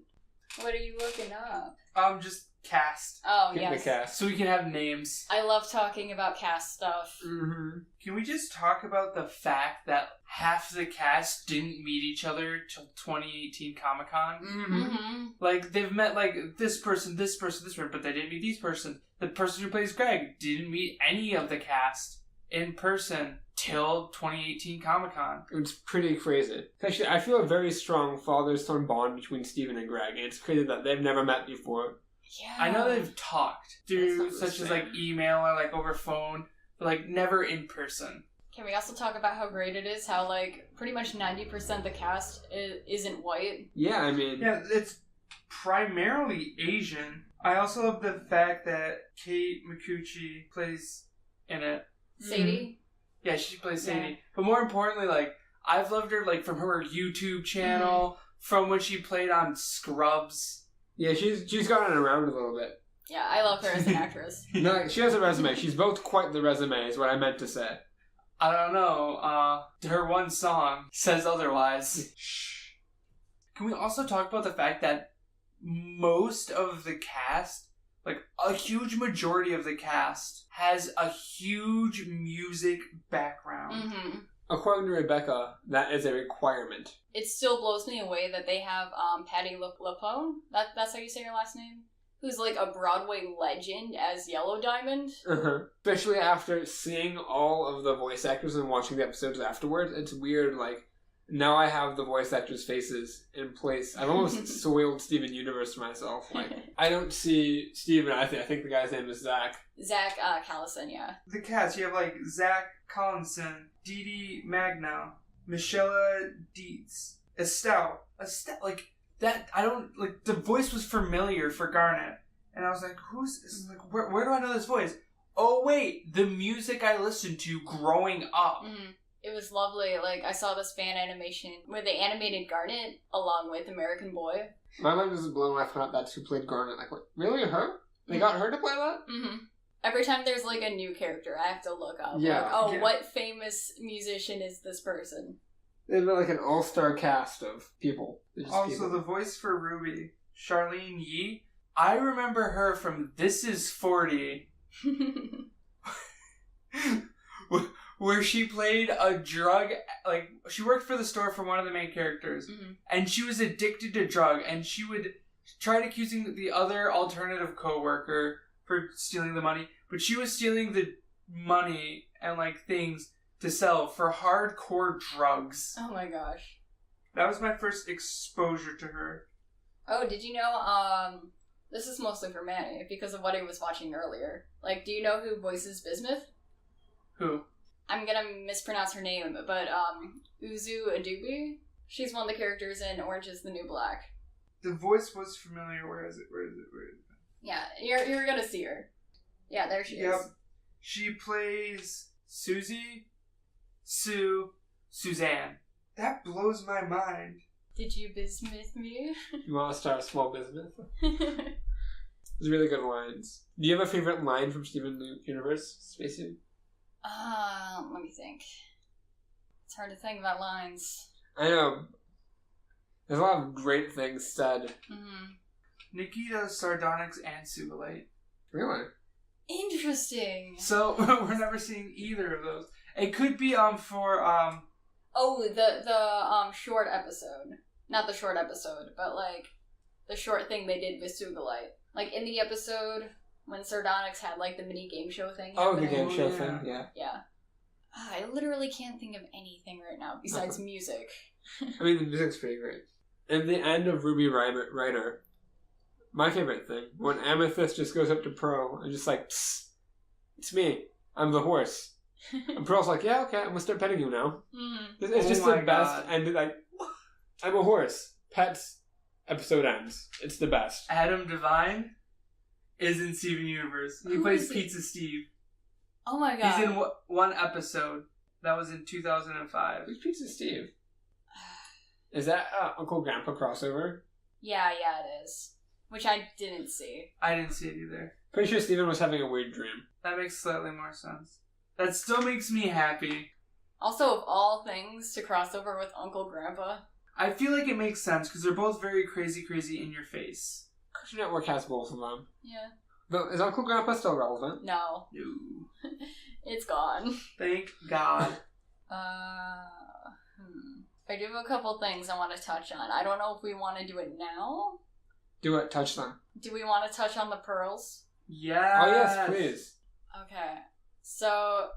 [SPEAKER 1] What are you looking up?
[SPEAKER 3] Just cast.
[SPEAKER 1] Oh,
[SPEAKER 2] Get
[SPEAKER 1] yes.
[SPEAKER 2] the cast.
[SPEAKER 3] So we can have names.
[SPEAKER 1] I love talking about cast stuff.
[SPEAKER 2] Mm-hmm.
[SPEAKER 3] Can we just talk about the fact that half the cast didn't meet each other till 2018 Comic-Con?
[SPEAKER 1] Mm-hmm.
[SPEAKER 3] Like, they've met, like, this person, but they didn't meet these person. The person who plays Greg didn't meet any of the cast in person till 2018 Comic-Con.
[SPEAKER 2] It's pretty crazy. Actually, I feel a very strong father-son bond between Steven and Greg, and it's crazy that they've never met before.
[SPEAKER 1] Yeah.
[SPEAKER 3] I know they've talked through
[SPEAKER 2] That's not the
[SPEAKER 3] such as
[SPEAKER 2] same.
[SPEAKER 3] like email or like over phone, but like never in person.
[SPEAKER 1] Can we also talk about how great it is? How like pretty much 90% of the cast isn't white.
[SPEAKER 2] Yeah, I mean...
[SPEAKER 3] Yeah, it's primarily Asian. I also love the fact that Kate Micucci plays in it.
[SPEAKER 1] Sadie?
[SPEAKER 3] Yeah, she plays Sadie.
[SPEAKER 1] Yeah.
[SPEAKER 3] But more importantly, like, I've loved her like from her YouTube channel, from when she played on Scrubs.
[SPEAKER 2] Yeah, she's gotten around a little bit.
[SPEAKER 1] Yeah, I love her as an actress.
[SPEAKER 2] No, she has a resume. She's both quite the resume, is what I meant to say.
[SPEAKER 3] I don't know. Her one song says otherwise. Shh. Can we also talk about the fact that most of the cast, like a huge majority of the cast, has a huge music background?
[SPEAKER 1] Mm-hmm.
[SPEAKER 2] According to Rebecca, that is a requirement.
[SPEAKER 1] It still blows me away that they have Patti LuPone. That's how you say her last name? Who's like a Broadway legend as Yellow Diamond.
[SPEAKER 2] Uh-huh. Especially after seeing all of the voice actors and watching the episodes afterwards, it's weird, like, now I have the voice actors' faces in place. I've almost soiled Steven Universe for myself. Like, I don't see Steven, I think the guy's name is Zach.
[SPEAKER 1] Zach Callison, yeah.
[SPEAKER 3] The cast, you have like Zach Collinson, Dee Dee Magno, Michelle Dietz, Estelle, like that. I don't like the voice was familiar for Garnet, and I was like, where do I know this voice? Oh wait, the music I listened to growing up.
[SPEAKER 1] Mm-hmm. It was lovely. Like, I saw this fan animation where they animated Garnet along with American Boy.
[SPEAKER 2] My mind was blown when I found out that's who played Garnet. Like, what? Really? Her? They got her to play that?
[SPEAKER 1] Mm-hmm. Every time there's, like, a new character, I have to look up.
[SPEAKER 2] Yeah.
[SPEAKER 1] Like, what famous musician is this person?
[SPEAKER 2] They've got, like, an all-star cast of people.
[SPEAKER 3] Also, the voice for Ruby, Charlene Yee, I remember her from This Is 40. Where she played a drug, like, she worked for the store for one of the main characters, and she was addicted to drug, and she would try accusing the other alternative co-worker for stealing the money, but she was stealing the money and, like, things to sell for hardcore drugs.
[SPEAKER 1] Oh my gosh.
[SPEAKER 3] That was my first exposure to her.
[SPEAKER 1] Oh, did you know, this is mostly for Manny, because of what I was watching earlier. Like, do you know who voices Bismuth?
[SPEAKER 3] Who?
[SPEAKER 1] I'm gonna mispronounce her name, but Uzu Adubi? She's one of the characters in Orange is the New Black.
[SPEAKER 3] The voice was familiar. Where is it?
[SPEAKER 1] Yeah, you're gonna see her. Yeah, there she is.
[SPEAKER 3] Yep. She plays Susie, Sue, Suzanne. That blows my mind.
[SPEAKER 1] Did you bismuth me?
[SPEAKER 2] You want to start a small business? It's really good lines. Do you have a favorite line from Steven Universe, Spacey?
[SPEAKER 1] Let me think. It's hard to think about lines.
[SPEAKER 2] I know. There's a lot of great things said.
[SPEAKER 1] Mm-hmm.
[SPEAKER 3] Nikita, Sardonyx, and Sugalite.
[SPEAKER 2] Really?
[SPEAKER 1] Interesting.
[SPEAKER 3] So, we're never seeing either of those. It could be, for.
[SPEAKER 1] Oh, the short episode. Not the short episode, but, like, the short thing they did with Sugalite. Like, in the episode when Sardonyx had, like, the mini game show thing.
[SPEAKER 2] Oh, the game show thing, yeah.
[SPEAKER 1] Yeah. I literally can't think of anything right now besides music.
[SPEAKER 2] I mean, the music's pretty great. And the end of Ruby Rider, my favorite thing, when Amethyst just goes up to Pearl and just like, psst, it's me, I'm the horse. And Pearl's like, yeah, okay, I'm gonna start petting you now. Mm-hmm. It's just the best, and like, I'm a horse. Pets, episode ends. It's the best.
[SPEAKER 3] Adam Devine is in Steven Universe. He plays Pizza Steve.
[SPEAKER 1] Oh my god.
[SPEAKER 3] He's in one episode. That was in 2005.
[SPEAKER 2] Who's Pizza Steve? Is that Uncle Grandpa crossover?
[SPEAKER 1] Yeah, it is. Which I didn't see.
[SPEAKER 3] I didn't see it either.
[SPEAKER 2] Pretty sure Steven was having a weird dream.
[SPEAKER 3] That makes slightly more sense. That still makes me happy.
[SPEAKER 1] Also, of all things, to cross over with Uncle Grandpa.
[SPEAKER 3] I feel like it makes sense because they're both very crazy in your face.
[SPEAKER 2] Cartoon Network has both of them.
[SPEAKER 1] Yeah.
[SPEAKER 2] But is Uncle Grandpa still relevant?
[SPEAKER 1] No. It's gone.
[SPEAKER 3] Thank God.
[SPEAKER 1] I do have a couple things I want to touch on. I don't know if we want to do it now.
[SPEAKER 2] Do it. Touch them.
[SPEAKER 1] Do we want to touch on the pearls?
[SPEAKER 3] Yes.
[SPEAKER 2] Oh, yes, please.
[SPEAKER 1] Okay. So,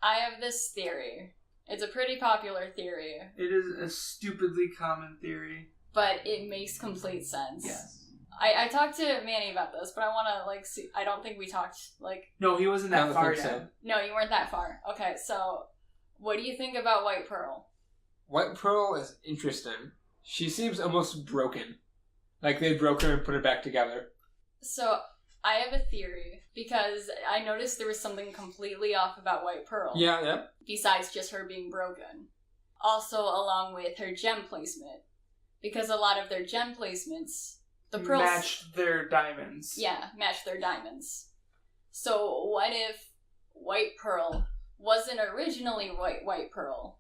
[SPEAKER 1] I have this theory. It's a pretty popular theory.
[SPEAKER 3] It is a stupidly common theory.
[SPEAKER 1] But it makes complete sense.
[SPEAKER 3] Yes.
[SPEAKER 1] I talked to Manny about this, but I want to, like, see. I don't think we talked, like...
[SPEAKER 3] No, he wasn't that far yet.
[SPEAKER 1] No, you weren't that far. Okay, so, what do you think about White Pearl?
[SPEAKER 2] White Pearl is interesting. She seems almost broken. Like they broke her and put her back together.
[SPEAKER 1] So, I have a theory, because I noticed there was something completely off about White Pearl.
[SPEAKER 2] Yeah.
[SPEAKER 1] Besides just her being broken. Also, along with her gem placement. Because a lot of their gem placements The pearls
[SPEAKER 3] matched their diamonds.
[SPEAKER 1] Yeah, matched their diamonds. So what if White Pearl wasn't originally White Pearl?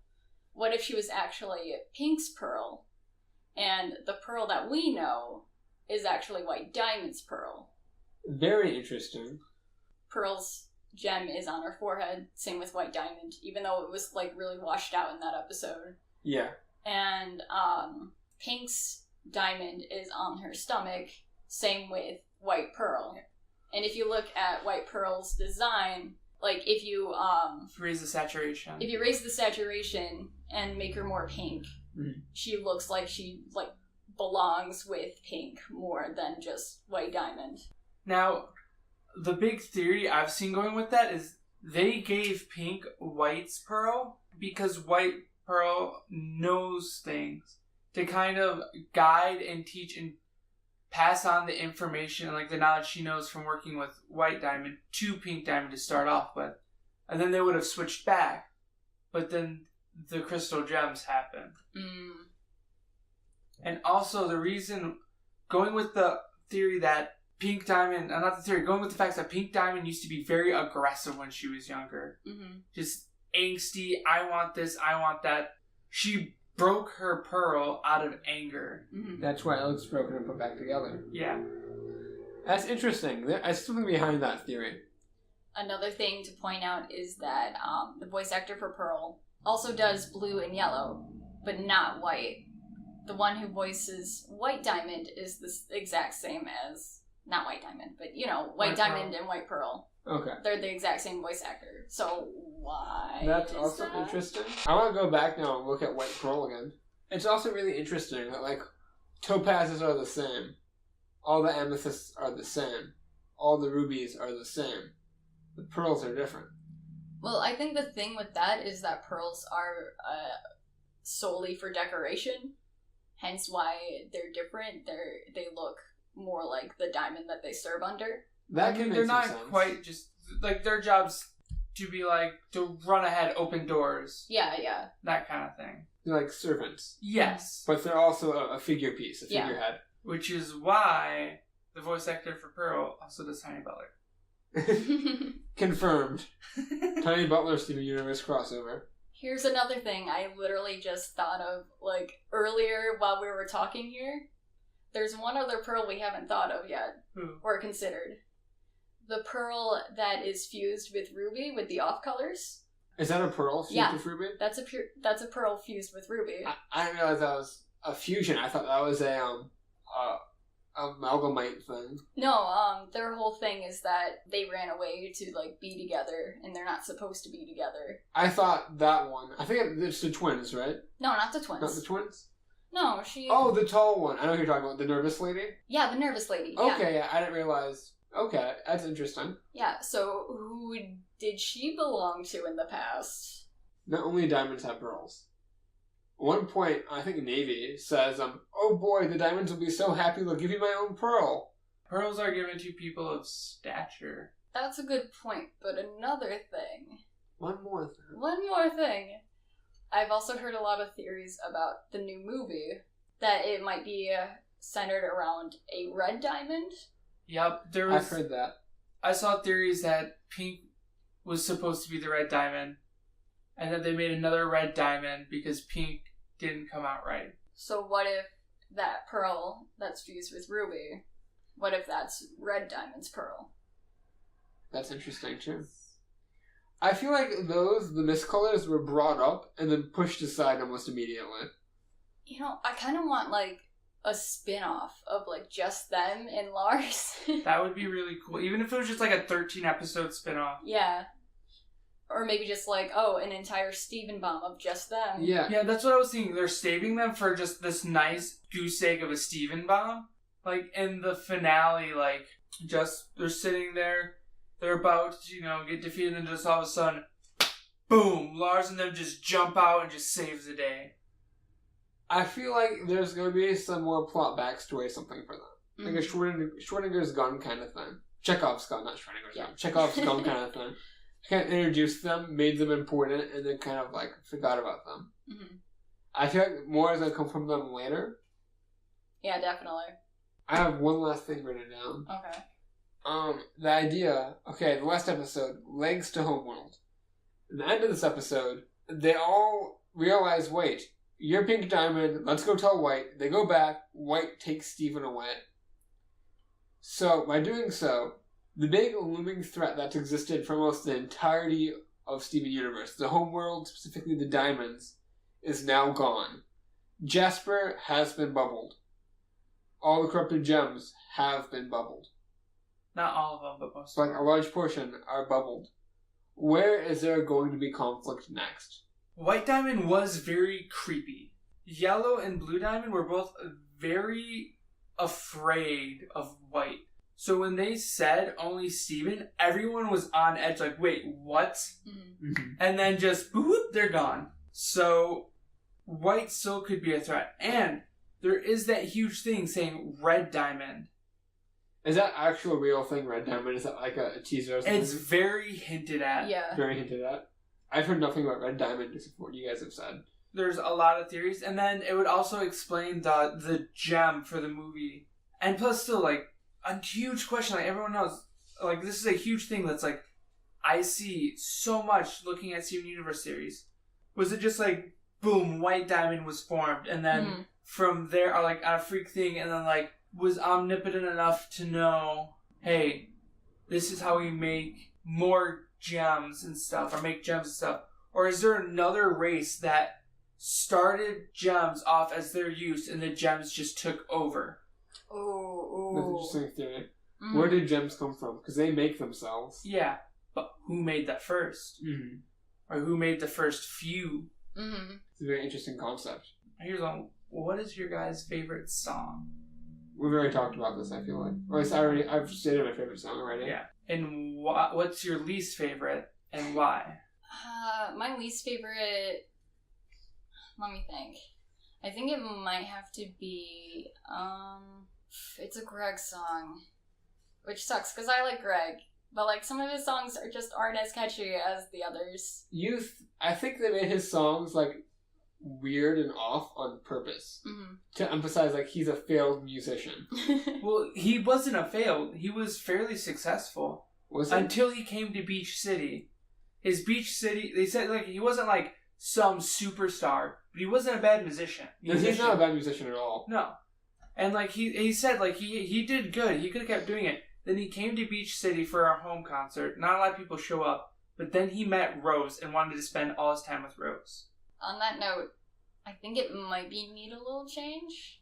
[SPEAKER 1] What if she was actually Pink's Pearl? And the pearl that we know is actually White Diamond's pearl.
[SPEAKER 2] Very interesting.
[SPEAKER 1] Pearl's gem is on her forehead, same with White Diamond, even though it was like really washed out in that episode.
[SPEAKER 2] Yeah.
[SPEAKER 1] And Pink's diamond is on her stomach, same with White Pearl. And if you look at White Pearl's design, like if you
[SPEAKER 3] raise the saturation.
[SPEAKER 1] If you raise the saturation and make her more pink, she looks like she belongs with Pink more than just White Diamond.
[SPEAKER 3] Now, the big theory I've seen going with that is they gave Pink White's pearl because White Pearl knows things to kind of guide and teach and pass on the information, like the knowledge she knows from working with White Diamond to Pink Diamond to start off with. And then they would have switched back. But then the crystal gems happened. And also the reason, going with the theory that Pink Diamond, not the theory, going with the fact that Pink Diamond used to be very aggressive when she was younger. Just angsty, I want this, I want that. She broke her pearl out of anger.
[SPEAKER 2] That's why it looks broken and put back together.
[SPEAKER 3] Yeah.
[SPEAKER 2] That's interesting. There's something behind that theory.
[SPEAKER 1] Another thing to point out is that the voice actor for Pearl also does blue and yellow, but not white. The one who voices White Diamond is the exact same as, not White Diamond, but White Diamond Pearl. And White Pearl.
[SPEAKER 2] Okay.
[SPEAKER 1] They're the exact same voice actor. So why?
[SPEAKER 2] That's also interesting. I want to go back now and look at White Pearl again. It's also really interesting that, topazes are the same. All the amethysts are the same. All the rubies are the same. The pearls are different.
[SPEAKER 1] Well, I think the thing with that is that pearls are solely for decoration. Hence why they're different. They look more like the diamond that they serve under.
[SPEAKER 2] That can make
[SPEAKER 3] they're not
[SPEAKER 2] sense.
[SPEAKER 3] quite just their job's to be to run ahead, open doors.
[SPEAKER 1] Yeah.
[SPEAKER 3] That kind of thing.
[SPEAKER 2] They're like servants.
[SPEAKER 3] Yes.
[SPEAKER 2] But they're also a figure piece, a figurehead.
[SPEAKER 3] Which is why the voice actor for Pearl also does Tiny Butler.
[SPEAKER 2] Confirmed. Tiny Butler Steven Universe crossover.
[SPEAKER 1] Here's another thing I literally just thought of, earlier while we were talking here. There's one other pearl we haven't thought of yet, or considered. The pearl that is fused with ruby, with the off colors.
[SPEAKER 2] Is that a pearl fused with ruby?
[SPEAKER 1] That's a pearl fused with ruby.
[SPEAKER 2] I didn't realize that was a fusion. I thought that was a amalgamite thing.
[SPEAKER 1] No, their whole thing is that they ran away to be together, and they're not supposed to be together.
[SPEAKER 2] I thought that one. I think it's the twins, right?
[SPEAKER 1] No, not the twins.
[SPEAKER 2] Not the twins?
[SPEAKER 1] No, she...
[SPEAKER 2] Oh, the tall one. I know who you're talking about. The nervous lady?
[SPEAKER 1] Yeah, the nervous lady.
[SPEAKER 2] Okay, yeah, I didn't realize. Okay, that's interesting.
[SPEAKER 1] Yeah, so who did she belong to in the past?
[SPEAKER 2] Not only diamonds have pearls. At one point, I think Navy says, oh boy, the diamonds will be so happy they'll give you my own pearl.
[SPEAKER 3] Pearls are given to people of stature.
[SPEAKER 1] That's a good point, but another thing.
[SPEAKER 2] One more thing.
[SPEAKER 1] I've also heard a lot of theories about the new movie, that it might be centered around a red diamond.
[SPEAKER 3] Yep,
[SPEAKER 2] I've heard that.
[SPEAKER 3] I saw theories that Pink was supposed to be the red diamond, and that they made another red diamond because Pink didn't come out right.
[SPEAKER 1] So what if that pearl that's fused with ruby, what if that's Red Diamond's pearl?
[SPEAKER 2] That's interesting too. I feel like the miscolors were brought up and then pushed aside almost immediately.
[SPEAKER 1] I kind of want a spin-off of just them and Lars.
[SPEAKER 3] That would be really cool. Even if it was just a 13-episode spin-off.
[SPEAKER 1] Yeah. Or maybe just an entire Steven bomb of just them.
[SPEAKER 2] Yeah.
[SPEAKER 3] Yeah, that's what I was thinking. They're saving them for just this nice goose egg of a Steven bomb. In the finale, they're sitting there, they're about to, get defeated, and just all of a sudden, boom, Lars and them just jump out and just save the day.
[SPEAKER 2] I feel like there's going to be some more plot backstory, something for them. Like a Schrodinger's gun kind of thing. Chekhov's gun, not Schrodinger's gun. Chekhov's gun kind of thing. Kind of introduced them, made them important, and then kind of forgot about them.
[SPEAKER 1] Mm-hmm.
[SPEAKER 2] I feel like more is going to come from them later.
[SPEAKER 1] Yeah, definitely.
[SPEAKER 2] I have one last thing written down.
[SPEAKER 1] Okay.
[SPEAKER 2] The idea. Okay, the last episode, legs to Homeworld. At the end of this episode, they all realize, wait, you're Pink Diamond, let's go tell White. They go back, White takes Steven away. So, by doing so, the big looming threat that's existed for almost the entirety of Steven Universe, the Homeworld, specifically the Diamonds, is now gone. Jasper has been bubbled. All the corrupted gems have been bubbled.
[SPEAKER 3] Not all of them, but most.
[SPEAKER 2] But a large portion are bubbled. Where is there going to be conflict next?
[SPEAKER 3] White Diamond was very creepy. Yellow and Blue Diamond were both very afraid of White. So when they said only Steven, everyone was on edge like, wait, what?
[SPEAKER 2] Mm-hmm.
[SPEAKER 3] And then just, boop, they're gone. So White still could be a threat. And there is that huge thing saying Red Diamond.
[SPEAKER 2] Is that actual real thing, Red Diamond? Is that like a teaser or something?
[SPEAKER 3] It's very hinted at.
[SPEAKER 1] Yeah.
[SPEAKER 2] Very hinted at. I've heard nothing about Red Diamond except for what you guys have said.
[SPEAKER 3] There's a lot of theories. And then it would also explain the gem for the movie. And plus still, like, a huge question, like everyone knows, like this is a huge thing that's like, I see so much looking at Steven Universe series. Was it just like, boom, White Diamond was formed, and then from there, are like on a freak thing, and then like, was omnipotent enough to know, hey, this is how we make more gems and stuff, or make gems and stuff? Or is there another race that started gems off as their use, and the gems just took over?
[SPEAKER 1] Oh,
[SPEAKER 2] That's an interesting theory. Mm-hmm. Where did gems come from? Because they make themselves.
[SPEAKER 3] Yeah, but who made that first?
[SPEAKER 2] Mm-hmm.
[SPEAKER 3] Or who made the first few?
[SPEAKER 1] Mm-hmm.
[SPEAKER 2] It's a very interesting concept.
[SPEAKER 3] Here's one. What is your guys' favorite song?
[SPEAKER 2] We've already talked about this, I feel like. Or I've stated my favorite song already.
[SPEAKER 3] Yeah. And what's your least favorite, and why?
[SPEAKER 1] My least favorite... Let me think. I think it might have to be... It's a Greg song. Which sucks, because I like Greg. But, like, some of his songs aren't as catchy as the others.
[SPEAKER 2] I think they made his songs, like, weird and off on purpose. Mm-hmm. To emphasize, like, he's a failed musician.
[SPEAKER 3] Well, he wasn't a failed. He was fairly successful.
[SPEAKER 2] Was he?
[SPEAKER 3] Until he came to Beach City. His Beach City, they said, like, he wasn't, like, some superstar. But he wasn't a bad musician.
[SPEAKER 2] He's not a bad musician at all.
[SPEAKER 3] No. And, like, he said, like, he did good. He could have kept doing it. Then he came to Beach City for our home concert. Not a lot of people show up. But then he met Rose and wanted to spend all his time with Rose.
[SPEAKER 1] On that note, I think it might need a little change.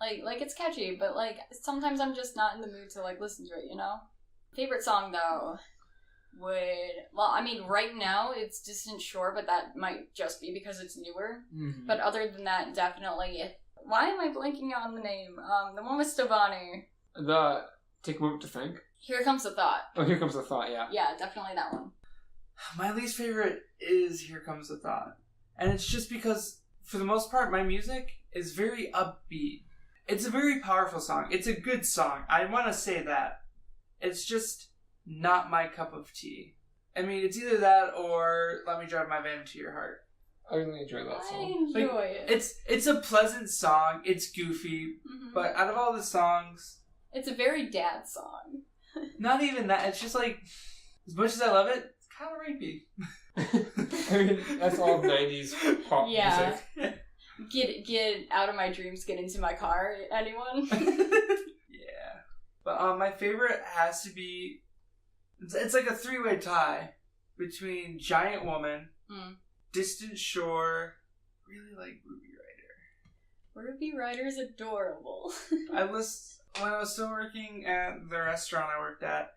[SPEAKER 1] Like it's catchy, but, like, sometimes I'm just not in the mood to, like, listen to it, you know? Favorite song, though, right now it's Distant Shore, but that might just be because it's newer. Mm-hmm. But other than that, definitely... Why am I blanking on the name? The one with Stevani.
[SPEAKER 2] Take a moment to think.
[SPEAKER 1] Here Comes the Thought.
[SPEAKER 2] Oh, Here Comes the Thought, yeah.
[SPEAKER 1] Yeah, definitely that one.
[SPEAKER 3] My least favorite is Here Comes the Thought. And it's just because, for the most part, my music is very upbeat. It's a very powerful song. It's a good song. I want to say that. It's just not my cup of tea. I mean, it's either that or Let Me Drive My Van to Your Heart.
[SPEAKER 2] I really enjoy that song.
[SPEAKER 1] I enjoy it.
[SPEAKER 3] It's a pleasant song. It's goofy. Mm-hmm. But out of all the songs...
[SPEAKER 1] It's a very dad song.
[SPEAKER 3] Not even that. It's just like, as much as I love it, it's kind of rapey.
[SPEAKER 2] I mean, that's all 90s pop music.
[SPEAKER 1] Get out of my dreams, get into my car, anyone?
[SPEAKER 3] Yeah. But my favorite has to be, it's like a three-way tie between Giant Woman, Distant Shore, really like Ruby Rider.
[SPEAKER 1] Ruby Rider's adorable.
[SPEAKER 3] When I was still working at the restaurant I worked at,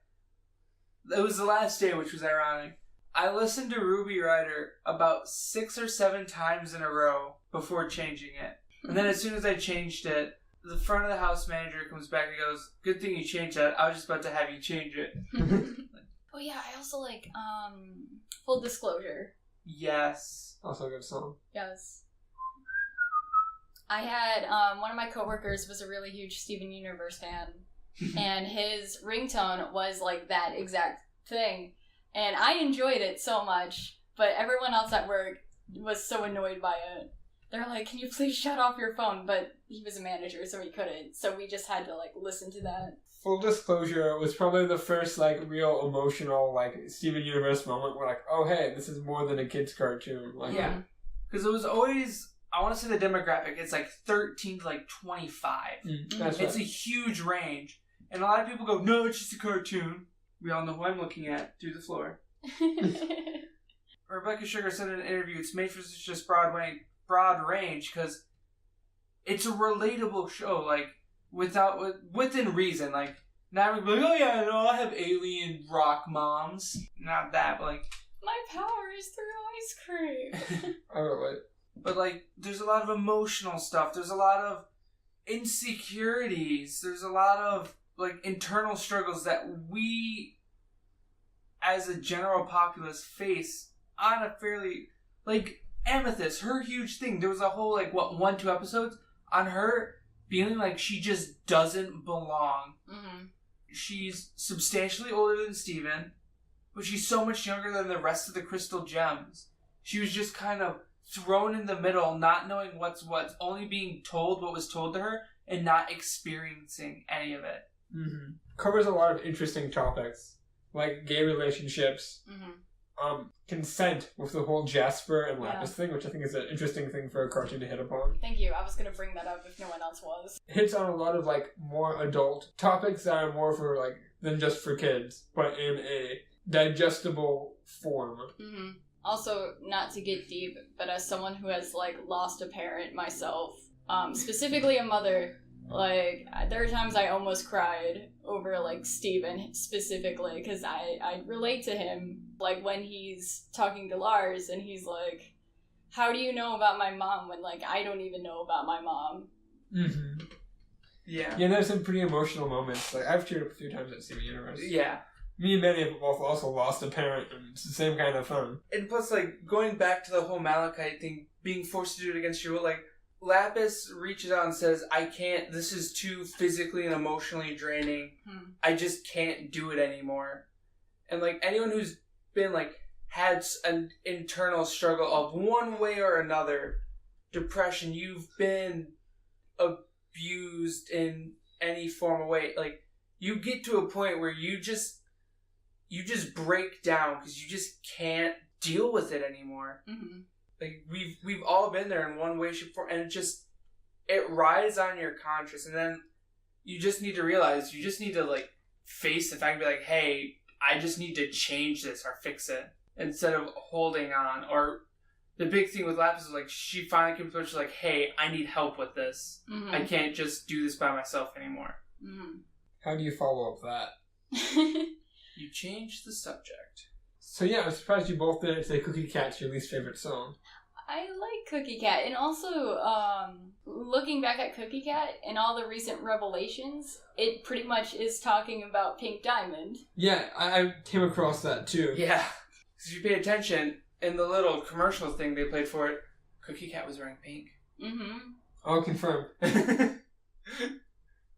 [SPEAKER 3] it was the last day, which was ironic. I listened to Ruby Rider about 6 or 7 times in a row before changing it. And then as soon as I changed it, the front of the house manager comes back and goes, "Good thing you changed that. I was just about to have you change it."
[SPEAKER 1] Oh yeah, I also like, Full Disclosure.
[SPEAKER 3] Yes.
[SPEAKER 2] Also a good song.
[SPEAKER 1] Yes. I had, one of my coworkers was a really huge Steven Universe fan, and his ringtone was, like, that exact thing, and I enjoyed it so much, but everyone else at work was so annoyed by it. they're like, can you please shut off your phone? But he was a manager, so he couldn't. So we just had to, like, listen to that.
[SPEAKER 2] Full disclosure, it was probably the first, like, real emotional, like, Steven Universe moment where, like, oh, hey, this is more than a kid's cartoon. Like,
[SPEAKER 3] yeah. Because it was always, I want to say the demographic, it's like 13 to like 25.
[SPEAKER 2] That's
[SPEAKER 3] It's
[SPEAKER 2] right.
[SPEAKER 3] a huge range. And a lot of people go, no, it's just a cartoon. We all know who I'm looking at through the floor. Rebecca Sugar said in an interview, it's made for such just broad range because it's a relatable show, like, within reason. Like, not everybody, oh yeah, no, I have alien rock moms. Not that, but like,
[SPEAKER 1] My power is through ice cream.
[SPEAKER 2] I relate.
[SPEAKER 3] but like, there's a lot of emotional stuff. There's a lot of insecurities. There's a lot of like internal struggles that we, as a general populace, face on a fairly, like, Amethyst, her huge thing. There was a whole, like, 1-2 episodes on her feeling like she just doesn't belong.
[SPEAKER 1] Mm-hmm.
[SPEAKER 3] She's substantially older than Steven, but she's so much younger than the rest of the Crystal Gems. She was just kind of thrown in the middle, not knowing what's what, only being told what was told to her, and not experiencing any of it.
[SPEAKER 2] Mm-hmm. Covers a lot of interesting topics, like gay relationships, consent with the whole Jasper and Lapis thing, which I think is an interesting thing for a cartoon to hit upon.
[SPEAKER 1] Thank you. I was going to bring that up if no one else was.
[SPEAKER 2] Hits on a lot of, like, more adult topics that are more for, like, than just for kids, but in a digestible form.
[SPEAKER 1] Mm-hmm. Also, not to get deep, but as someone who has, like, lost a parent myself, specifically a mother, like, there are times I almost cried over, like, Steven specifically, because I relate to him, like, when he's talking to Lars, and he's like, how do you know about my mom when, like, I don't even know about my mom?
[SPEAKER 2] Mm-hmm.
[SPEAKER 3] Yeah.
[SPEAKER 2] Yeah, there's some pretty emotional moments. Like, I've teared up a few times at Steven Universe.
[SPEAKER 3] Yeah.
[SPEAKER 2] Me and Manny have both also lost a parent, and it's the same kind of fun.
[SPEAKER 3] And plus, like, going back to the whole Malachite thing, being forced to do it against your will, like, Lapis reaches out and says, I can't, this is too physically and emotionally draining. I just can't do it anymore. And, like, anyone who's been, like, had an internal struggle of one way or another, depression, you've been abused in any form of way, like, you get to a point where you just break down because you just can't deal with it anymore.
[SPEAKER 1] Mm-hmm.
[SPEAKER 3] Like, we've all been there in one way, shape, form, and it rides on your conscience, and then you just need to realize, you just need to, like, face the fact and be like, hey, I just need to change this or fix it, instead of holding on. Or the big thing with Lapis is, like, she finally came to her, she's like, hey, I need help with this.
[SPEAKER 1] Mm-hmm.
[SPEAKER 3] I can't just do this by myself anymore.
[SPEAKER 1] Mm-hmm.
[SPEAKER 2] How do you follow up that?
[SPEAKER 3] You change the subject.
[SPEAKER 2] So yeah, I'm surprised you both didn't say Cookie Cat's your least favorite song.
[SPEAKER 1] I like Cookie Cat, and also, looking back at Cookie Cat and all the recent revelations, it pretty much is talking about Pink Diamond.
[SPEAKER 2] Yeah, I came across that too.
[SPEAKER 3] Yeah. Because if you pay attention, in the little commercial thing they played for it, Cookie Cat was wearing pink.
[SPEAKER 1] Mm-hmm.
[SPEAKER 2] I'll confirm.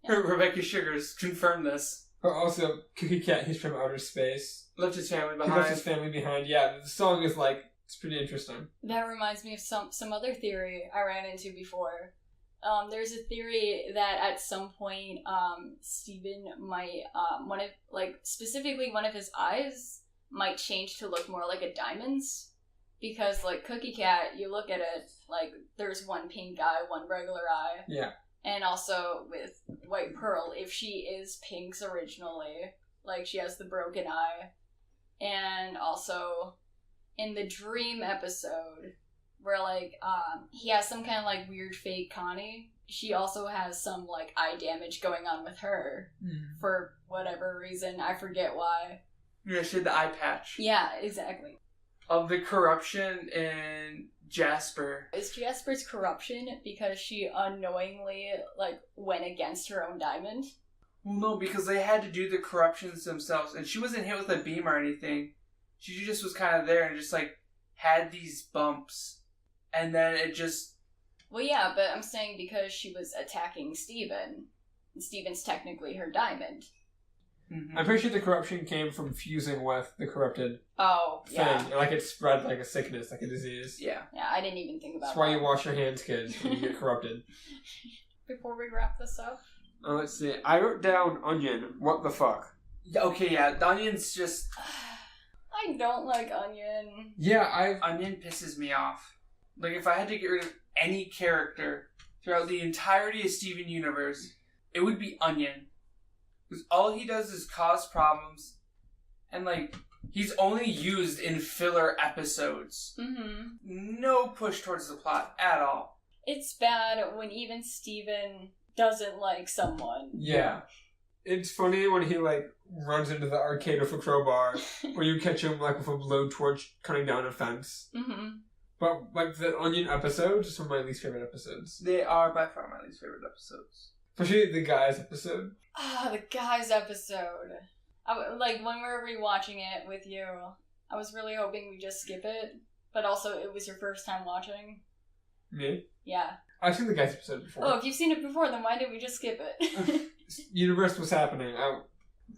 [SPEAKER 3] Rebecca Sugars confirmed this.
[SPEAKER 2] But also, Cookie Cat, he's from outer space.
[SPEAKER 3] Left his family
[SPEAKER 2] He
[SPEAKER 3] behind.
[SPEAKER 2] left his family behind. Yeah, the song is like, it's pretty interesting.
[SPEAKER 1] That reminds me of some other theory I ran into before. There's a theory that at some point, Steven might, specifically one of his eyes might change to look more like a diamond's. Because, like, Cookie Cat, you look at it, like, there's one pink eye, one regular eye.
[SPEAKER 2] Yeah.
[SPEAKER 1] And also with White Pearl, if she is Pink's originally, like, she has the broken eye. And also, in the Dream episode, where, like, he has some kind of, like, weird fake Connie, she also has some, like, eye damage going on with her.
[SPEAKER 2] Mm-hmm.
[SPEAKER 1] For whatever reason, I forget why.
[SPEAKER 3] Yeah, she had the eye patch.
[SPEAKER 1] Yeah, exactly.
[SPEAKER 3] Of the corruption in Jasper.
[SPEAKER 1] Is Jasper's corruption because she unknowingly, like, went against her own diamond?
[SPEAKER 3] Well, no, because they had to do the corruptions themselves, and she wasn't hit with a beam or anything. She just was kind of there and just, like, had these bumps. And then it just...
[SPEAKER 1] Well, yeah, but I'm saying because she was attacking Steven, and Steven's technically her diamond.
[SPEAKER 3] Mm-hmm.
[SPEAKER 2] I'm pretty sure the corruption came from fusing with the corrupted thing.
[SPEAKER 1] Yeah.
[SPEAKER 2] Like it spread like a sickness, like a disease.
[SPEAKER 3] Yeah.
[SPEAKER 1] Yeah, I didn't even think about
[SPEAKER 2] That's
[SPEAKER 1] that.
[SPEAKER 2] why you wash your hands, kids, when you get corrupted.
[SPEAKER 1] Before we wrap this up.
[SPEAKER 2] Let's see. I wrote down onion. What the fuck?
[SPEAKER 3] Okay, yeah. The onion's just...
[SPEAKER 1] I don't like onion.
[SPEAKER 2] Yeah,
[SPEAKER 3] Onion pisses me off. Like, if I had to get rid of any character throughout the entirety of Steven Universe, it would be Onion. Because all he does is cause problems. And, like, he's only used in filler episodes.
[SPEAKER 1] Mm-hmm.
[SPEAKER 3] No push towards the plot at all.
[SPEAKER 1] It's bad when even Steven doesn't like someone.
[SPEAKER 2] Yeah. It's funny when he, like, runs into the arcade with a crowbar, where you catch him, like, with a blowtorch cutting down a fence.
[SPEAKER 1] Mm-hmm.
[SPEAKER 2] But, like, the Onion episodes are some of my least favorite episodes.
[SPEAKER 3] They are by far my least favorite episodes.
[SPEAKER 2] Especially the guys episode.
[SPEAKER 1] Ah, the guys episode. Like, when we were rewatching it with you, I was really hoping we'd just skip it. But also, it was your first time watching.
[SPEAKER 2] Me?
[SPEAKER 1] Yeah.
[SPEAKER 2] I've seen the guys episode before.
[SPEAKER 1] Oh, if you've seen it before, then why did we just skip it?
[SPEAKER 2] Universe was happening.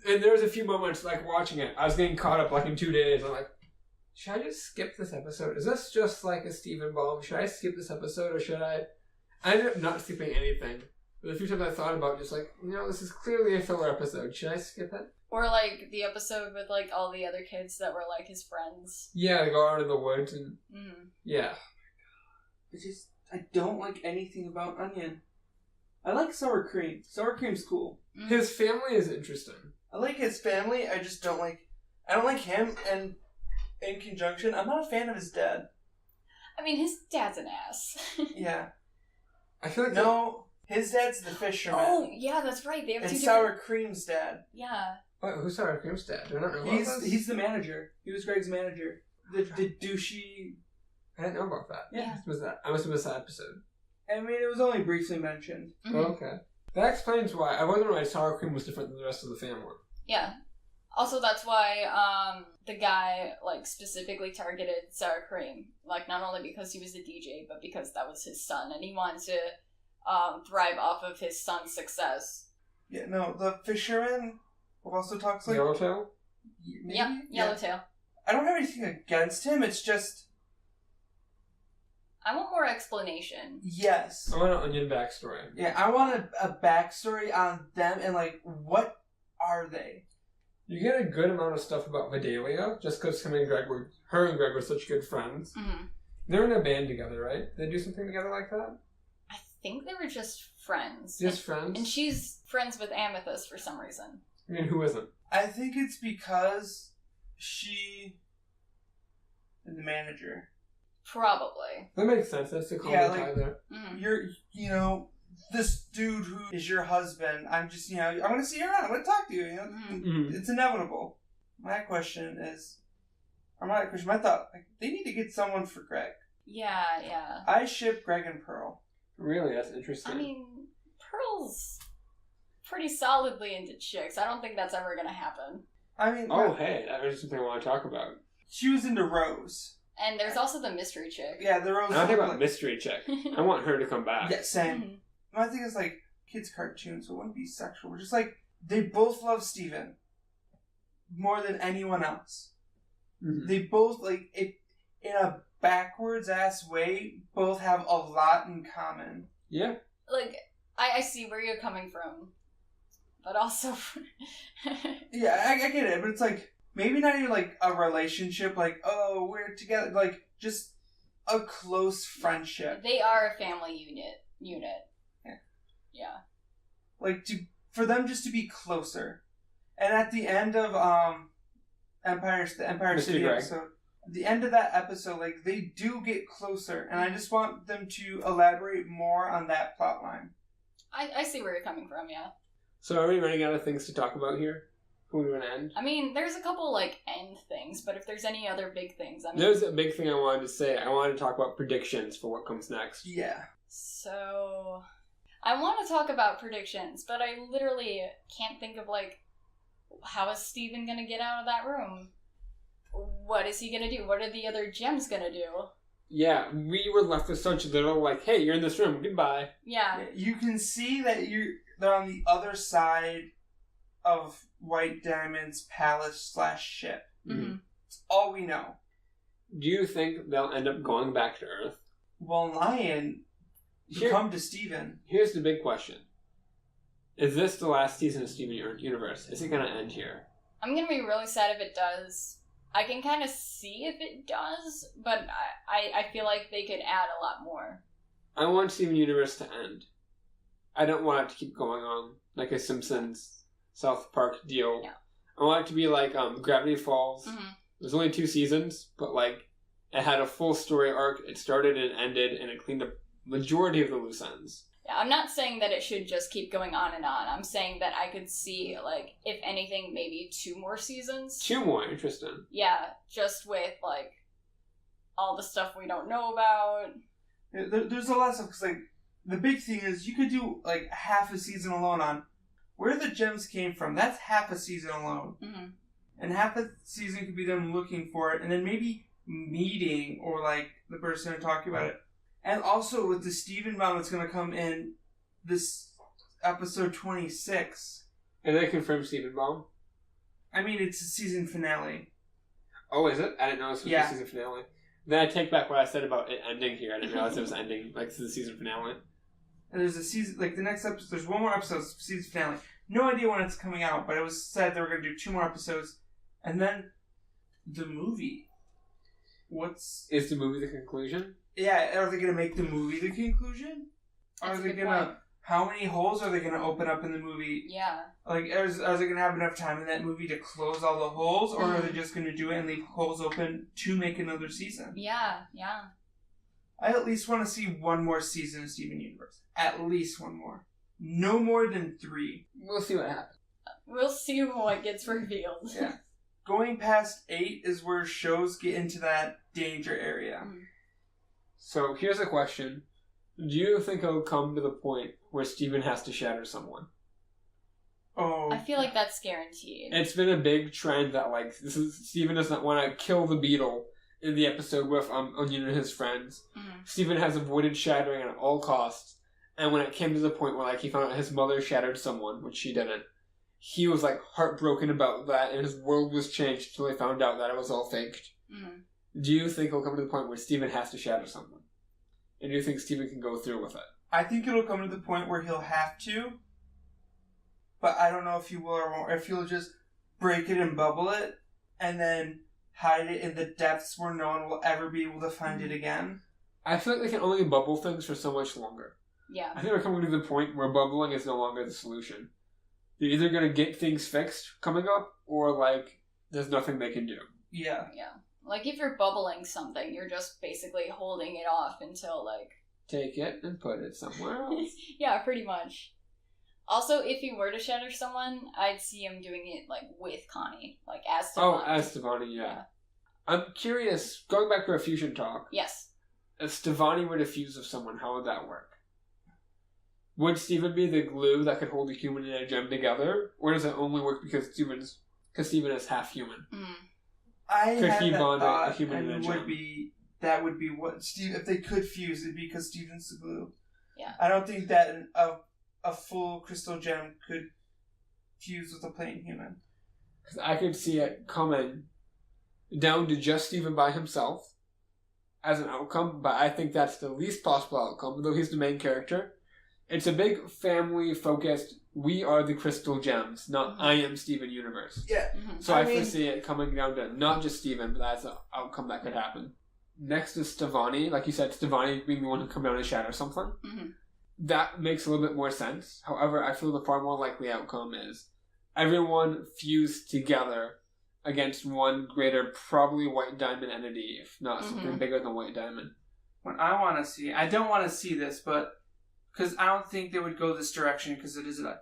[SPEAKER 2] And there was a few moments, like, watching it. I was getting caught up, like, in 2 days. I'm like, should I just skip this episode? Is this just, like, a Steven bomb? Should I skip this episode, or should I... I ended up not skipping anything. But a few times I thought about just, like, this is clearly a filler episode. Should I skip it?
[SPEAKER 1] Or, like, the episode with, like, all the other kids that were, like, his friends.
[SPEAKER 2] Yeah, they go out in the woods and...
[SPEAKER 1] Mm.
[SPEAKER 2] Yeah.
[SPEAKER 3] I don't like anything about Onion. I like sour cream. Sour cream's cool.
[SPEAKER 1] Mm.
[SPEAKER 2] His family is interesting.
[SPEAKER 3] I like his family, I just don't like... I don't like him, and in conjunction, I'm not a fan of his dad.
[SPEAKER 1] I mean, his dad's an ass.
[SPEAKER 3] Yeah.
[SPEAKER 2] I feel like...
[SPEAKER 3] No, his dad's the fisherman.
[SPEAKER 1] Oh, yeah, that's right. They have
[SPEAKER 3] It's
[SPEAKER 1] two
[SPEAKER 3] Sour
[SPEAKER 1] different...
[SPEAKER 3] Cream's dad.
[SPEAKER 1] Yeah.
[SPEAKER 2] Wait, who's Sour Cream's dad? Do I not know about this?
[SPEAKER 3] He's the manager. He was Greg's manager. The douchey...
[SPEAKER 2] I didn't know about that.
[SPEAKER 1] Yeah.
[SPEAKER 2] I must have missed that episode.
[SPEAKER 3] I mean, it was only briefly mentioned.
[SPEAKER 1] Mm-hmm.
[SPEAKER 2] Oh, okay. That explains why. I wonder why Sour Cream was different than the rest of the family.
[SPEAKER 1] Yeah. Also, that's why the guy, like, specifically targeted Sour Cream. Like, not only because he was a DJ, but because that was his son, and he wanted to thrive off of his son's success.
[SPEAKER 3] Yeah, no, the fisherman who also talks like...
[SPEAKER 2] Yellowtail?
[SPEAKER 3] Maybe?
[SPEAKER 1] Yep, Yellowtail.
[SPEAKER 3] I don't have anything against him, it's just...
[SPEAKER 1] I want more explanation.
[SPEAKER 3] Yes.
[SPEAKER 2] I want an Onion backstory.
[SPEAKER 3] Yeah, I want a backstory on them and, like, what are they?
[SPEAKER 2] You get a good amount of stuff about Vidalia, just because her and Greg were such good friends.
[SPEAKER 1] Mm-hmm.
[SPEAKER 2] They're in a band together, right? They do something together like that?
[SPEAKER 1] I think they were just friends.
[SPEAKER 2] Just friends?
[SPEAKER 1] And she's friends with Amethyst for some reason.
[SPEAKER 2] I mean, who isn't?
[SPEAKER 3] I think it's because she... and the manager.
[SPEAKER 1] Probably.
[SPEAKER 2] That makes sense. That's the common tie there.
[SPEAKER 1] Mm-hmm.
[SPEAKER 3] You're, this dude who is your husband, I'm just, I want to see you around, I want to talk to you,
[SPEAKER 2] Mm-hmm.
[SPEAKER 3] It's inevitable. My question is, my thought, like, they need to get someone for Greg.
[SPEAKER 1] Yeah.
[SPEAKER 3] I ship Greg and Pearl.
[SPEAKER 2] Really? That's interesting.
[SPEAKER 1] I mean, Pearl's pretty solidly into chicks. I don't think that's ever gonna happen.
[SPEAKER 3] I mean...
[SPEAKER 2] hey, that was something I want to talk about.
[SPEAKER 3] She was into Rose.
[SPEAKER 1] And there's also the mystery chick.
[SPEAKER 3] Yeah, the Rose...
[SPEAKER 2] I don't think about Mystery Chick. I want her to come back.
[SPEAKER 3] Yeah, same.
[SPEAKER 1] Mm-hmm.
[SPEAKER 3] My thing is, like, kids' cartoons, so it wouldn't be sexual. We're just like, they both love Steven more than anyone else.
[SPEAKER 2] Mm-hmm.
[SPEAKER 3] They both, like, in a backwards-ass way, both have a lot in common.
[SPEAKER 2] Yeah.
[SPEAKER 1] Like, I see where you're coming from. But also...
[SPEAKER 3] Yeah, I get it, but it's like, maybe not even, like, a relationship, like, oh, we're together, like, just a close friendship.
[SPEAKER 1] They are a family unit. Yeah.
[SPEAKER 3] Like, for them just to be closer. And at the end of, the Empire City
[SPEAKER 2] Greg.
[SPEAKER 3] episode, at the end of that episode, like, they do get closer, and I just want them to elaborate more on that plot line.
[SPEAKER 1] I see where you're coming from, yeah.
[SPEAKER 2] So are we running out of things to talk about here? Who we want to end?
[SPEAKER 1] I mean, there's a couple, like, end things, but if there's any other big things, I mean...
[SPEAKER 2] There's a big thing I wanted to say. I wanted to talk about predictions for what comes next.
[SPEAKER 3] Yeah.
[SPEAKER 1] So... I want to talk about predictions, but I literally can't think of, like, how is Steven gonna get out of that room? What is he gonna do? What are the other gems gonna do?
[SPEAKER 2] Yeah, we were left with such little, like, hey, you're in this room, goodbye.
[SPEAKER 1] Yeah.
[SPEAKER 3] You can see that they're on the other side of White Diamond's palace/ship.
[SPEAKER 1] Mm-hmm.
[SPEAKER 3] That's all we know.
[SPEAKER 2] Do you think they'll end up going back to Earth?
[SPEAKER 3] Well, Lion come to Steven.
[SPEAKER 2] Here's the big question. Is this the last season of Steven Universe? Is it going to end here?
[SPEAKER 1] I'm going to be really sad if it does. I can kind of see if it does, but I feel like they could add a lot more.
[SPEAKER 2] I want Steven Universe to end. I don't want it to keep going on like a Simpsons South Park deal.
[SPEAKER 1] Yeah.
[SPEAKER 2] I want it to be like Gravity Falls.
[SPEAKER 1] Mm-hmm.
[SPEAKER 2] There's only 2 seasons, but like it had a full story arc. It started and ended, and it cleaned up majority of the loose ends.
[SPEAKER 1] Yeah, I'm not saying that it should just keep going on and on. I'm saying that I could see, like, if anything, maybe 2 more seasons.
[SPEAKER 2] 2 more, interesting.
[SPEAKER 1] Yeah, just with, like, all the stuff we don't know about.
[SPEAKER 3] There's a lot of stuff, because, like, the big thing is you could do, like, half a season alone on where the gems came from. That's half a season alone.
[SPEAKER 1] Mm-hmm.
[SPEAKER 3] And half a season could be them looking for it, and then maybe meeting, or, like, the person and talking about it. And also with the Steven bomb that's going to come in this episode 26.
[SPEAKER 2] And they confirmed Steven bomb?
[SPEAKER 3] I mean, it's a season finale.
[SPEAKER 2] Oh, is it? I didn't know this was the season finale. Then I take back what I said about it ending here. I didn't realize it was ending, like, this is the season finale.
[SPEAKER 3] And there's a season, like, the next episode, there's 1 more episode, season finale. No idea when it's coming out, but it was said they were going to do 2 more episodes. And then the movie.
[SPEAKER 2] Is the movie the conclusion?
[SPEAKER 3] Yeah, are they going to make the movie the conclusion?
[SPEAKER 1] That's
[SPEAKER 3] Are they going to... How many holes are they going to open up in the movie?
[SPEAKER 1] Yeah.
[SPEAKER 3] Like, are they going to have enough time in that movie to close all the holes? Or are they just going to do it and leave holes open to make another season?
[SPEAKER 1] Yeah.
[SPEAKER 3] I at least want to see 1 more season of Steven Universe. At least 1 more. No more than 3.
[SPEAKER 2] We'll see what happens.
[SPEAKER 1] We'll see what gets revealed.
[SPEAKER 3] Yeah. Going past 8 is where shows get into that danger area.
[SPEAKER 1] Mm.
[SPEAKER 2] So here's a question. Do you think it'll come to the point where Steven has to shatter someone?
[SPEAKER 3] Oh.
[SPEAKER 1] I feel like that's guaranteed.
[SPEAKER 2] It's been a big trend that, like, Steven does not want to kill the beetle in the episode with Onion and his friends.
[SPEAKER 1] Mm.
[SPEAKER 2] Steven has avoided shattering at all costs. And when it came to the point where, like, he found out his mother shattered someone, which she didn't, he was, like, heartbroken about that, and his world was changed until he found out that it was all faked.
[SPEAKER 1] Mm.
[SPEAKER 2] Do you think it'll come to the point where Steven has to shatter someone? And do you think Steven can go through with it?
[SPEAKER 3] I think it'll come to the point where he'll have to, but I don't know if he will or won't. If he'll just break it and bubble it, and then hide it in the depths where no one will ever be able to find it again.
[SPEAKER 2] I feel like they can only bubble things for so much longer.
[SPEAKER 1] Yeah.
[SPEAKER 2] I think we're coming to the point where bubbling is no longer the solution. They're either going to get things fixed coming up, or, like, there's nothing they can do.
[SPEAKER 3] Yeah.
[SPEAKER 1] Yeah. Like, if you're bubbling something, you're just basically holding it off until, like...
[SPEAKER 2] Take it and put it somewhere else.
[SPEAKER 1] Yeah, pretty much. Also, if he were to shatter someone, I'd see him doing it, like, with Connie. Like, as Stevani.
[SPEAKER 2] Oh, as Stevani, yeah. I'm curious, going back to our fusion talk.
[SPEAKER 1] Yes.
[SPEAKER 2] If Stevani were to fuse with someone, how would that work? Would Steven be the glue that could hold a human and a gem together? Or does it only work because Steven is half human?
[SPEAKER 3] I
[SPEAKER 2] could
[SPEAKER 3] had
[SPEAKER 2] he
[SPEAKER 3] that
[SPEAKER 2] bond
[SPEAKER 3] thought,
[SPEAKER 2] a human
[SPEAKER 3] and
[SPEAKER 2] and a gem?
[SPEAKER 3] That would be what Steve. If they could fuse, it'd be because Steven's the glue.
[SPEAKER 1] Yeah.
[SPEAKER 3] I don't think that a full crystal gem could fuse with a plain human.
[SPEAKER 2] Because I could see it coming down to just Steven by himself as an outcome, but I think that's the least possible outcome, though he's the main character. It's a big family-focused, we are the crystal gems, not I am Steven universe.
[SPEAKER 3] Yeah.
[SPEAKER 1] Mm-hmm.
[SPEAKER 2] So I foresee it coming down to not just Steven, but that's an outcome that could happen. Next is Stevani. Like you said, Stevani being the one who come down and shatter something.
[SPEAKER 1] Mm-hmm.
[SPEAKER 2] That makes a little bit more sense. However, I feel the far more likely outcome is everyone fused together against one greater, probably White Diamond entity, if not something bigger than White Diamond.
[SPEAKER 3] What I want to see, I don't want to see this, but because I don't think they would go this direction because it is a...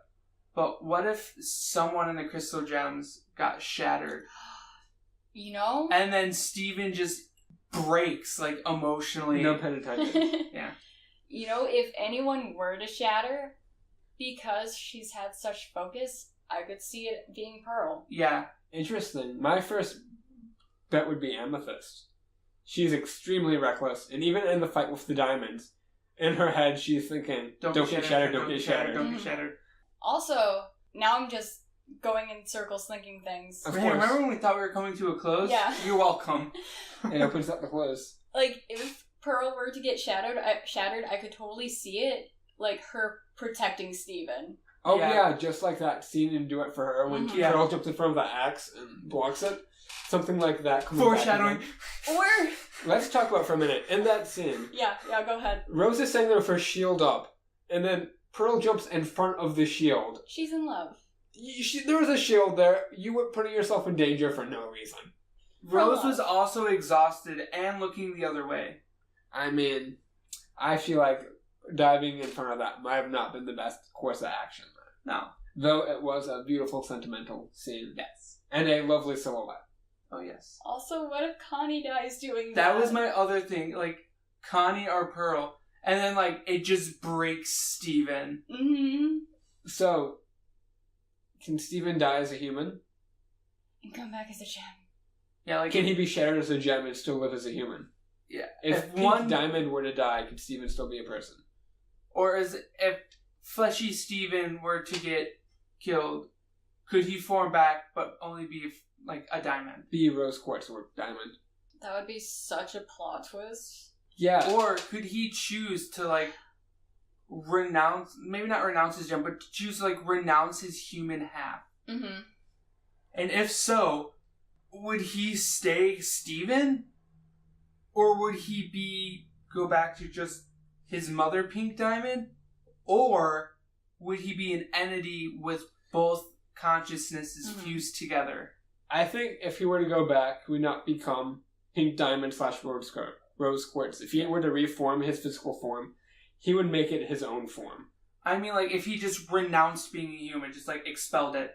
[SPEAKER 3] But what if someone in the crystal gems got shattered?
[SPEAKER 1] You know?
[SPEAKER 3] And then Steven just breaks, like, emotionally.
[SPEAKER 2] No pen intended.
[SPEAKER 3] Yeah.
[SPEAKER 1] You know, if anyone were to shatter, because she's had such focus, I could see it being Pearl.
[SPEAKER 3] Yeah.
[SPEAKER 2] Interesting. My first bet would be Amethyst. She's extremely reckless, and even in the fight with the diamonds, in her head she's thinking, don't get shattered, don't get shattered.
[SPEAKER 3] Don't get shattered.
[SPEAKER 1] Also, now I'm just going in circles thinking things.
[SPEAKER 2] Of
[SPEAKER 3] Hey,
[SPEAKER 2] course.
[SPEAKER 3] remember when we thought we were coming to a close?
[SPEAKER 1] Yeah.
[SPEAKER 3] You're welcome.
[SPEAKER 2] It opens up the close.
[SPEAKER 1] Like, if Pearl were to get shattered, I could totally see it, like, her protecting Steven.
[SPEAKER 2] Oh
[SPEAKER 3] Yeah.
[SPEAKER 2] yeah, just like that scene in Do It For Her when
[SPEAKER 1] Mhm.
[SPEAKER 2] Pearl jumps in front of the axe and blocks it. Something like that. coming back
[SPEAKER 3] Foreshadowing.
[SPEAKER 2] again.
[SPEAKER 1] Or...
[SPEAKER 2] Let's talk about it for a minute. In that scene,
[SPEAKER 1] Yeah, go ahead.
[SPEAKER 2] Rose is standing there with her shield up, and then Pearl jumps in front of the shield.
[SPEAKER 1] She's in love.
[SPEAKER 2] There was a shield there. You were putting yourself in danger for no reason.
[SPEAKER 3] Rose was also exhausted and looking the other way.
[SPEAKER 2] I mean, I feel like diving in front of that might have not been the best course of action.
[SPEAKER 3] No.
[SPEAKER 2] Though it was a beautiful, sentimental scene.
[SPEAKER 3] Yes.
[SPEAKER 2] And a lovely silhouette.
[SPEAKER 3] Oh, yes.
[SPEAKER 1] Also, what if Connie dies doing
[SPEAKER 3] That
[SPEAKER 1] that?
[SPEAKER 3] was my other thing. Like, Connie or Pearl. And then, like, it just breaks Steven.
[SPEAKER 1] Mm-hmm.
[SPEAKER 2] So, can Steven die as a human?
[SPEAKER 1] And come back as a gem.
[SPEAKER 3] Yeah, like...
[SPEAKER 2] Can he be shattered as a gem and still live as a human?
[SPEAKER 3] Yeah.
[SPEAKER 2] If Pink Diamond were to die, could Steven still be a person?
[SPEAKER 3] Or if Fleshy Steven were to get killed, could he form back but only be, like, a diamond?
[SPEAKER 2] Be Rose Quartz or Diamond.
[SPEAKER 1] That would be such a plot twist.
[SPEAKER 2] Yeah.
[SPEAKER 3] Or could he choose to, like, renounce... Maybe not renounce his gem, but choose to, like, renounce his human half?
[SPEAKER 1] Mm-hmm.
[SPEAKER 3] And if so, would he stay Steven? Or would he go back to just his mother, Pink Diamond? Or would he be an entity with both consciousnesses fused together?
[SPEAKER 2] I think if he were to go back, he would not become Pink Diamond / Rose Quartz. If he were to reform his physical form, he would make it his own form.
[SPEAKER 3] I mean, like, if he just renounced being a human, just, like, expelled it.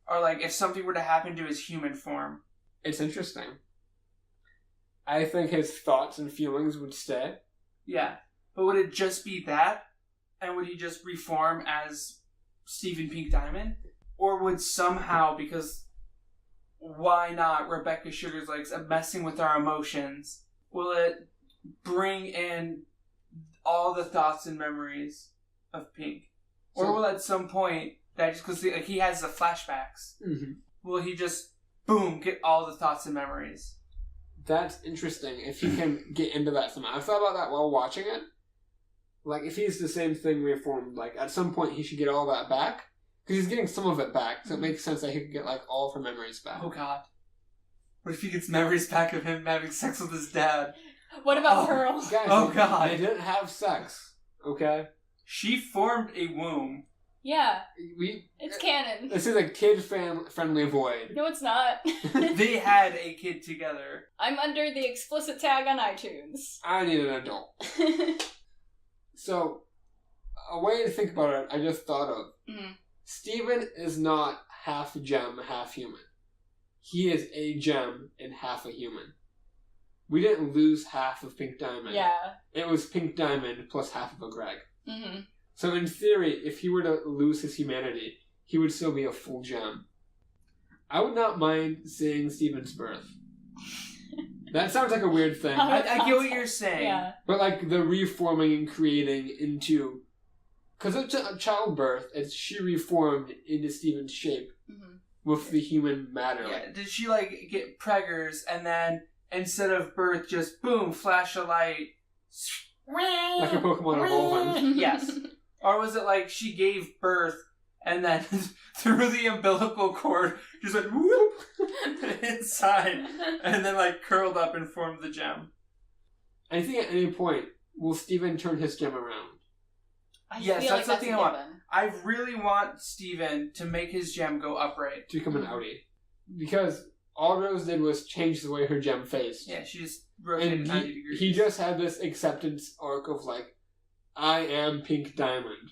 [SPEAKER 3] Or, like, if something were to happen to his human form.
[SPEAKER 2] It's interesting. I think his thoughts and feelings would stay.
[SPEAKER 3] Yeah. But would it just be that? And would he just reform as Steven Pink Diamond? Or would somehow, because why not, Rebecca Sugar's like messing with our emotions, will it bring in all the thoughts and memories of Pink? Or will at some point, that just because like, he has the flashbacks, will he just, boom, get all the thoughts and memories?
[SPEAKER 2] That's interesting. If he can get into that somehow. I thought about that while watching it. Like, if he's the same thing reformed, like, at some point he should get all that back. Because he's getting some of it back, so it makes sense that he could get, like, all of her memories back.
[SPEAKER 3] Oh, God. What if he gets memories back of him having sex with his dad?
[SPEAKER 1] What about Pearl?
[SPEAKER 2] Guys,
[SPEAKER 3] Oh, God.
[SPEAKER 2] They didn't have sex, okay?
[SPEAKER 3] She formed a womb.
[SPEAKER 1] Yeah. It's canon.
[SPEAKER 2] This is a kid-friendly void.
[SPEAKER 1] No, it's not.
[SPEAKER 3] They had a kid together.
[SPEAKER 1] I'm under the explicit tag on iTunes.
[SPEAKER 2] I need an adult. So, a way to think about it, I just thought of. Steven is not half gem, half human. He is a gem and half a human. We didn't lose half of Pink Diamond.
[SPEAKER 1] Yeah.
[SPEAKER 2] It was Pink Diamond plus half of a Greg.
[SPEAKER 1] Mm-hmm.
[SPEAKER 2] So in theory, if he were to lose his humanity, he would still be a full gem. I would not mind seeing Steven's birth. That sounds like a weird thing.
[SPEAKER 3] I get what you're saying.
[SPEAKER 1] Yeah.
[SPEAKER 2] But like the reforming and creating into... Because it's a childbirth, it's she reformed into Steven's shape with the human matter.
[SPEAKER 3] Yeah. Did she like get preggers and then instead of birth just boom, flash a light?
[SPEAKER 2] Like a Pokemon evolving.
[SPEAKER 3] Yes. Or was it like she gave birth and then through the umbilical cord just went whoop inside and then like curled up and formed the gem?
[SPEAKER 2] I think at any point, will Steven turn his gem around?
[SPEAKER 3] Yes, that's the thing I want. I really want Steven to make his gem go upright.
[SPEAKER 2] To become an outie. Because all Rose did was change the way her gem faced.
[SPEAKER 3] Yeah, she just rotated 90 degrees.
[SPEAKER 2] He just had this acceptance arc of like, I am Pink Diamond.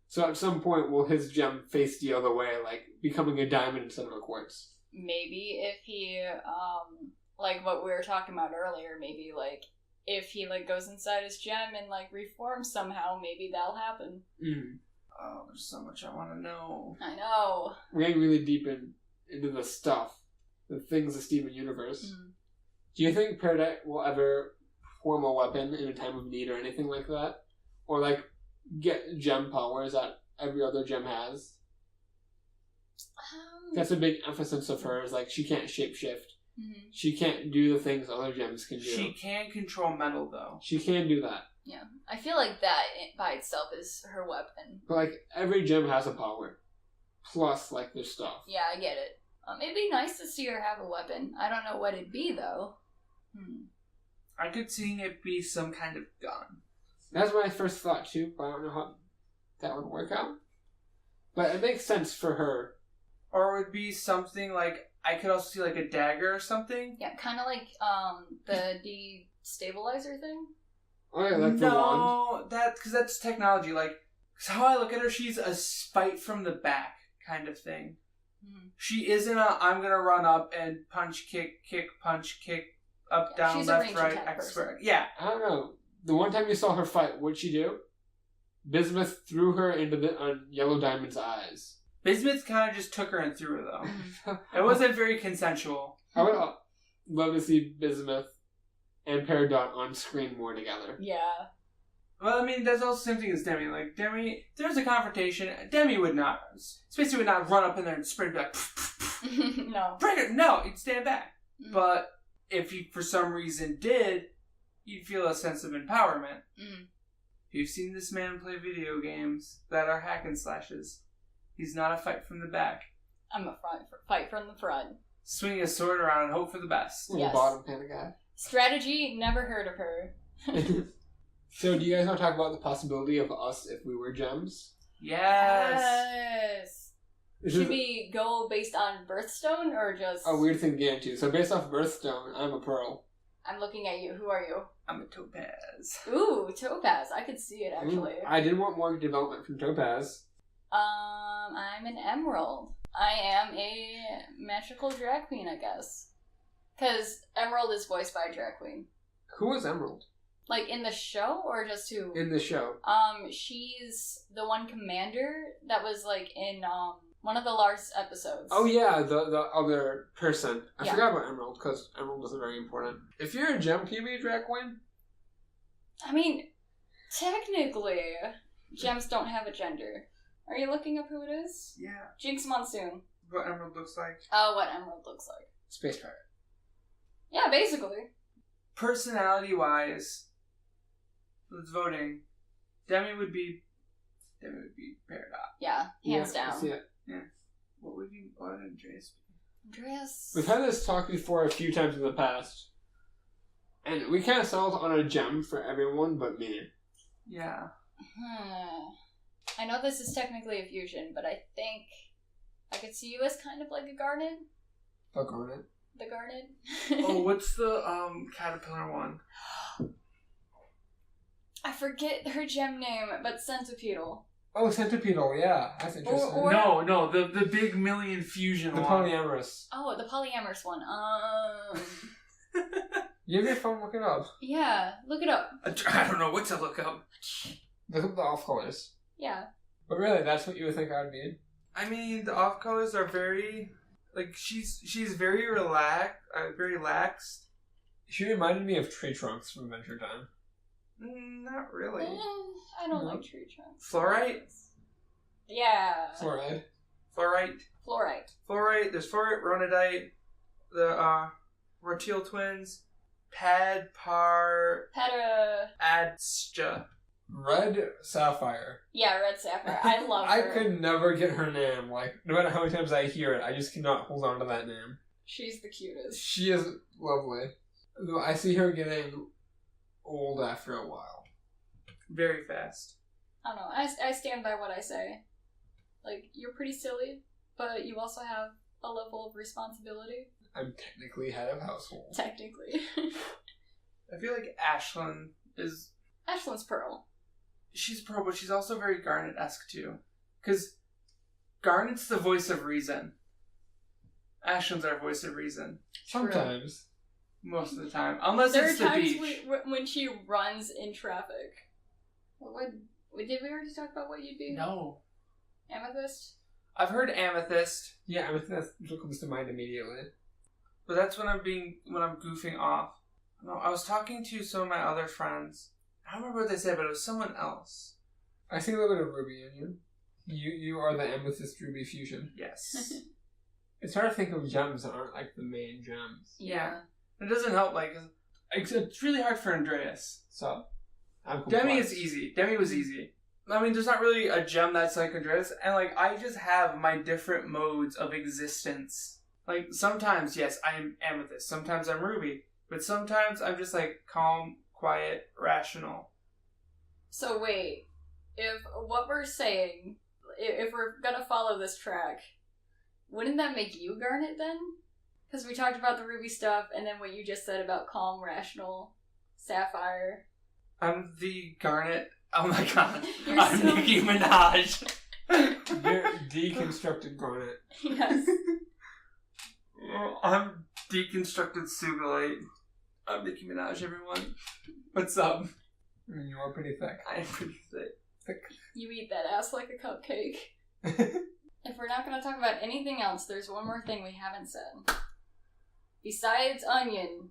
[SPEAKER 2] So at some point, will his gem face the other way, like becoming a diamond instead of a quartz?
[SPEAKER 1] Maybe if he, like what we were talking about earlier, maybe like if he like goes inside his gem and like reforms somehow, maybe that'll happen.
[SPEAKER 3] Oh, there's so much I want to know.
[SPEAKER 1] I know.
[SPEAKER 2] We're getting really deep into the stuff, the things of Steven Universe. Do you think Peridot will ever form a weapon in a time of need or anything like that? Or like get gem powers that every other gem has? That's a big emphasis of hers. Like, she can't shapeshift.
[SPEAKER 1] Mm-hmm.
[SPEAKER 2] She can't do the things other gems can do.
[SPEAKER 3] She can control metal, though.
[SPEAKER 2] She can do that.
[SPEAKER 1] Yeah. I feel like that by itself is her weapon.
[SPEAKER 2] But, like, every gem has a power. Plus, like, their stuff.
[SPEAKER 1] Yeah, I get it. It'd be nice to see her have a weapon. I don't know what it'd be, though.
[SPEAKER 3] I could see it be some kind of gun.
[SPEAKER 2] That's my first thought, too, but I don't know how that would work out. But it makes sense for her.
[SPEAKER 3] Or it would be something like, I could also see like a dagger or something.
[SPEAKER 1] Yeah, kind of like the destabilizer thing.
[SPEAKER 2] Oh yeah, like the wand.
[SPEAKER 3] No, because that's technology. Like, cause how I look at her, she's a fight from the back kind of thing. Mm-hmm. She isn't a I'm gonna run up and punch, kick, punch, kick, up, down,
[SPEAKER 1] she's
[SPEAKER 3] left, right, X, square. Yeah.
[SPEAKER 2] I don't know. The one time you saw her fight, what'd she do? Bismuth threw her into the Yellow Diamond's eyes.
[SPEAKER 3] Bismuth kind of just took her and threw her, though. It wasn't very consensual.
[SPEAKER 2] I would love to see Bismuth and Peridot on screen more together.
[SPEAKER 1] Yeah.
[SPEAKER 3] Well, I mean, that's also the same thing as Demi. Like, Demi, if there's a confrontation, Demi would not, Spacey would not run up in there and sprint and be like,
[SPEAKER 1] no.
[SPEAKER 3] Break it! No, he'd stand back. Mm-hmm. But if he, for some reason, did, you'd feel a sense of empowerment. Mm-hmm. If you've seen this man play video games that are hack and slashes, he's not a fight from the back.
[SPEAKER 1] I'm a fight from the front.
[SPEAKER 3] Swing a sword around and hope for the best.
[SPEAKER 2] Little bottom kind of guy.
[SPEAKER 1] Strategy, never heard of her.
[SPEAKER 2] So, do you guys want to talk about the possibility of us if we were gems?
[SPEAKER 3] Yes.
[SPEAKER 1] Should we go based on birthstone or just...
[SPEAKER 2] A weird thing to get into. So, based off birthstone, I'm a pearl.
[SPEAKER 1] I'm looking at you. Who are you?
[SPEAKER 3] I'm a topaz.
[SPEAKER 1] Ooh, topaz. I could see it, actually.
[SPEAKER 2] Ooh, I did want more development from topaz.
[SPEAKER 1] I'm an emerald. I am a magical drag queen, I guess. Because Emerald is voiced by a drag queen.
[SPEAKER 2] Who was Emerald?
[SPEAKER 1] Like, in the show, or just who?
[SPEAKER 2] In the show.
[SPEAKER 1] She's the one commander that was, like, in, one of the last episodes.
[SPEAKER 2] Oh, yeah, the other person. I forgot about Emerald, because Emerald wasn't very important. If you're a gem, can you be a drag queen?
[SPEAKER 1] I mean, technically, gems don't have a gender. Are you looking up who it is?
[SPEAKER 3] Yeah.
[SPEAKER 1] Jinx Monsoon.
[SPEAKER 3] What Emerald looks like.
[SPEAKER 1] Oh, what Emerald looks like.
[SPEAKER 2] Space pirate.
[SPEAKER 1] Yeah, basically.
[SPEAKER 3] Personality-wise, with voting, Demi would be Peridot.
[SPEAKER 1] Yeah, hands down.
[SPEAKER 3] Yeah. What would Andreas be?
[SPEAKER 1] Andreas.
[SPEAKER 2] We've had this talk before a few times in the past. And we kind of settled on a gem for everyone but me.
[SPEAKER 3] Yeah.
[SPEAKER 1] I know this is technically a fusion, but I think I could see you as kind of like a garnet.
[SPEAKER 2] A garnet?
[SPEAKER 1] The garnet.
[SPEAKER 3] Oh, what's the caterpillar one?
[SPEAKER 1] I forget her gem name, but centipedal.
[SPEAKER 2] Oh, centipedal, yeah. That's interesting.
[SPEAKER 3] No, the big million fusion
[SPEAKER 2] the
[SPEAKER 3] one.
[SPEAKER 2] The polyamorous.
[SPEAKER 1] Oh, the polyamorous one.
[SPEAKER 2] You have your phone, look it up.
[SPEAKER 1] Yeah, look it up.
[SPEAKER 3] I don't know what to look up.
[SPEAKER 2] Look up the off colors.
[SPEAKER 1] Yeah.
[SPEAKER 2] But really, that's what you would think I would be?
[SPEAKER 3] I mean, the off colors are very... Like, she's very relaxed, very lax.
[SPEAKER 2] She reminded me of Tree Trunks from Adventure Time.
[SPEAKER 3] Not really.
[SPEAKER 1] I don't like tree trunks.
[SPEAKER 3] Fluorite?
[SPEAKER 1] Yeah.
[SPEAKER 2] Fluorite.
[SPEAKER 3] There's fluorite, ronadite, the Rotil twins, Adsja.
[SPEAKER 2] Red Sapphire.
[SPEAKER 1] Yeah, Red Sapphire. I love her.
[SPEAKER 2] I could never get her name. Like, no matter how many times I hear it, I just cannot hold on to that name.
[SPEAKER 1] She's the cutest.
[SPEAKER 2] She is lovely. Though I see her getting old after a while.
[SPEAKER 3] Very fast.
[SPEAKER 1] I don't know. I stand by what I say. Like, you're pretty silly, but you also have a level of responsibility.
[SPEAKER 2] I'm technically head of household.
[SPEAKER 1] Technically.
[SPEAKER 3] I feel like Ashlyn is...
[SPEAKER 1] Ashlyn's Pearl.
[SPEAKER 3] She's Pearl, but she's also very Garnet-esque, too. Because Garnet's the voice of reason. Ashlyn's our voice of reason.
[SPEAKER 2] Sometimes.
[SPEAKER 3] Most of the time. Unless it's the beach.
[SPEAKER 1] There are times when she runs in traffic. Did we already talk about what you'd be?
[SPEAKER 3] No.
[SPEAKER 1] Amethyst?
[SPEAKER 3] I've heard Amethyst.
[SPEAKER 2] Yeah, Amethyst comes to mind immediately.
[SPEAKER 3] But that's when I'm goofing off. No, I was talking to some of my other friends. I don't remember what they said, but it was someone else.
[SPEAKER 2] I see a little bit of Ruby in you. You are the amethyst ruby fusion.
[SPEAKER 3] Yes.
[SPEAKER 2] It's hard to think of gems that aren't like the main gems.
[SPEAKER 3] Yeah. It doesn't help, it's really hard for Andreas.
[SPEAKER 2] So,
[SPEAKER 3] Demi is easy. Demi was easy. I mean, there's not really a gem that's like Andreas, and I just have my different modes of existence. Sometimes, yes, I'm amethyst. Sometimes I'm ruby. But sometimes I'm just calm, quiet, rational.
[SPEAKER 1] So wait, if what we're saying, if we're gonna follow this track, wouldn't that make you Garnet then? Because we talked about the ruby stuff, and then what you just said about calm, rational, sapphire.
[SPEAKER 3] I'm the Garnet. Oh my god.
[SPEAKER 1] I'm
[SPEAKER 3] so... Nicki Minaj.
[SPEAKER 2] You're deconstructed Garnet.
[SPEAKER 1] Yes.
[SPEAKER 3] I'm deconstructed Sugalite. I'm Nicki Minaj, everyone. What's up?
[SPEAKER 2] You are pretty thick.
[SPEAKER 3] I am pretty thick.
[SPEAKER 1] You eat that ass like a cupcake. If we're not going to talk about anything else, there's one more thing we haven't said. Besides Onion,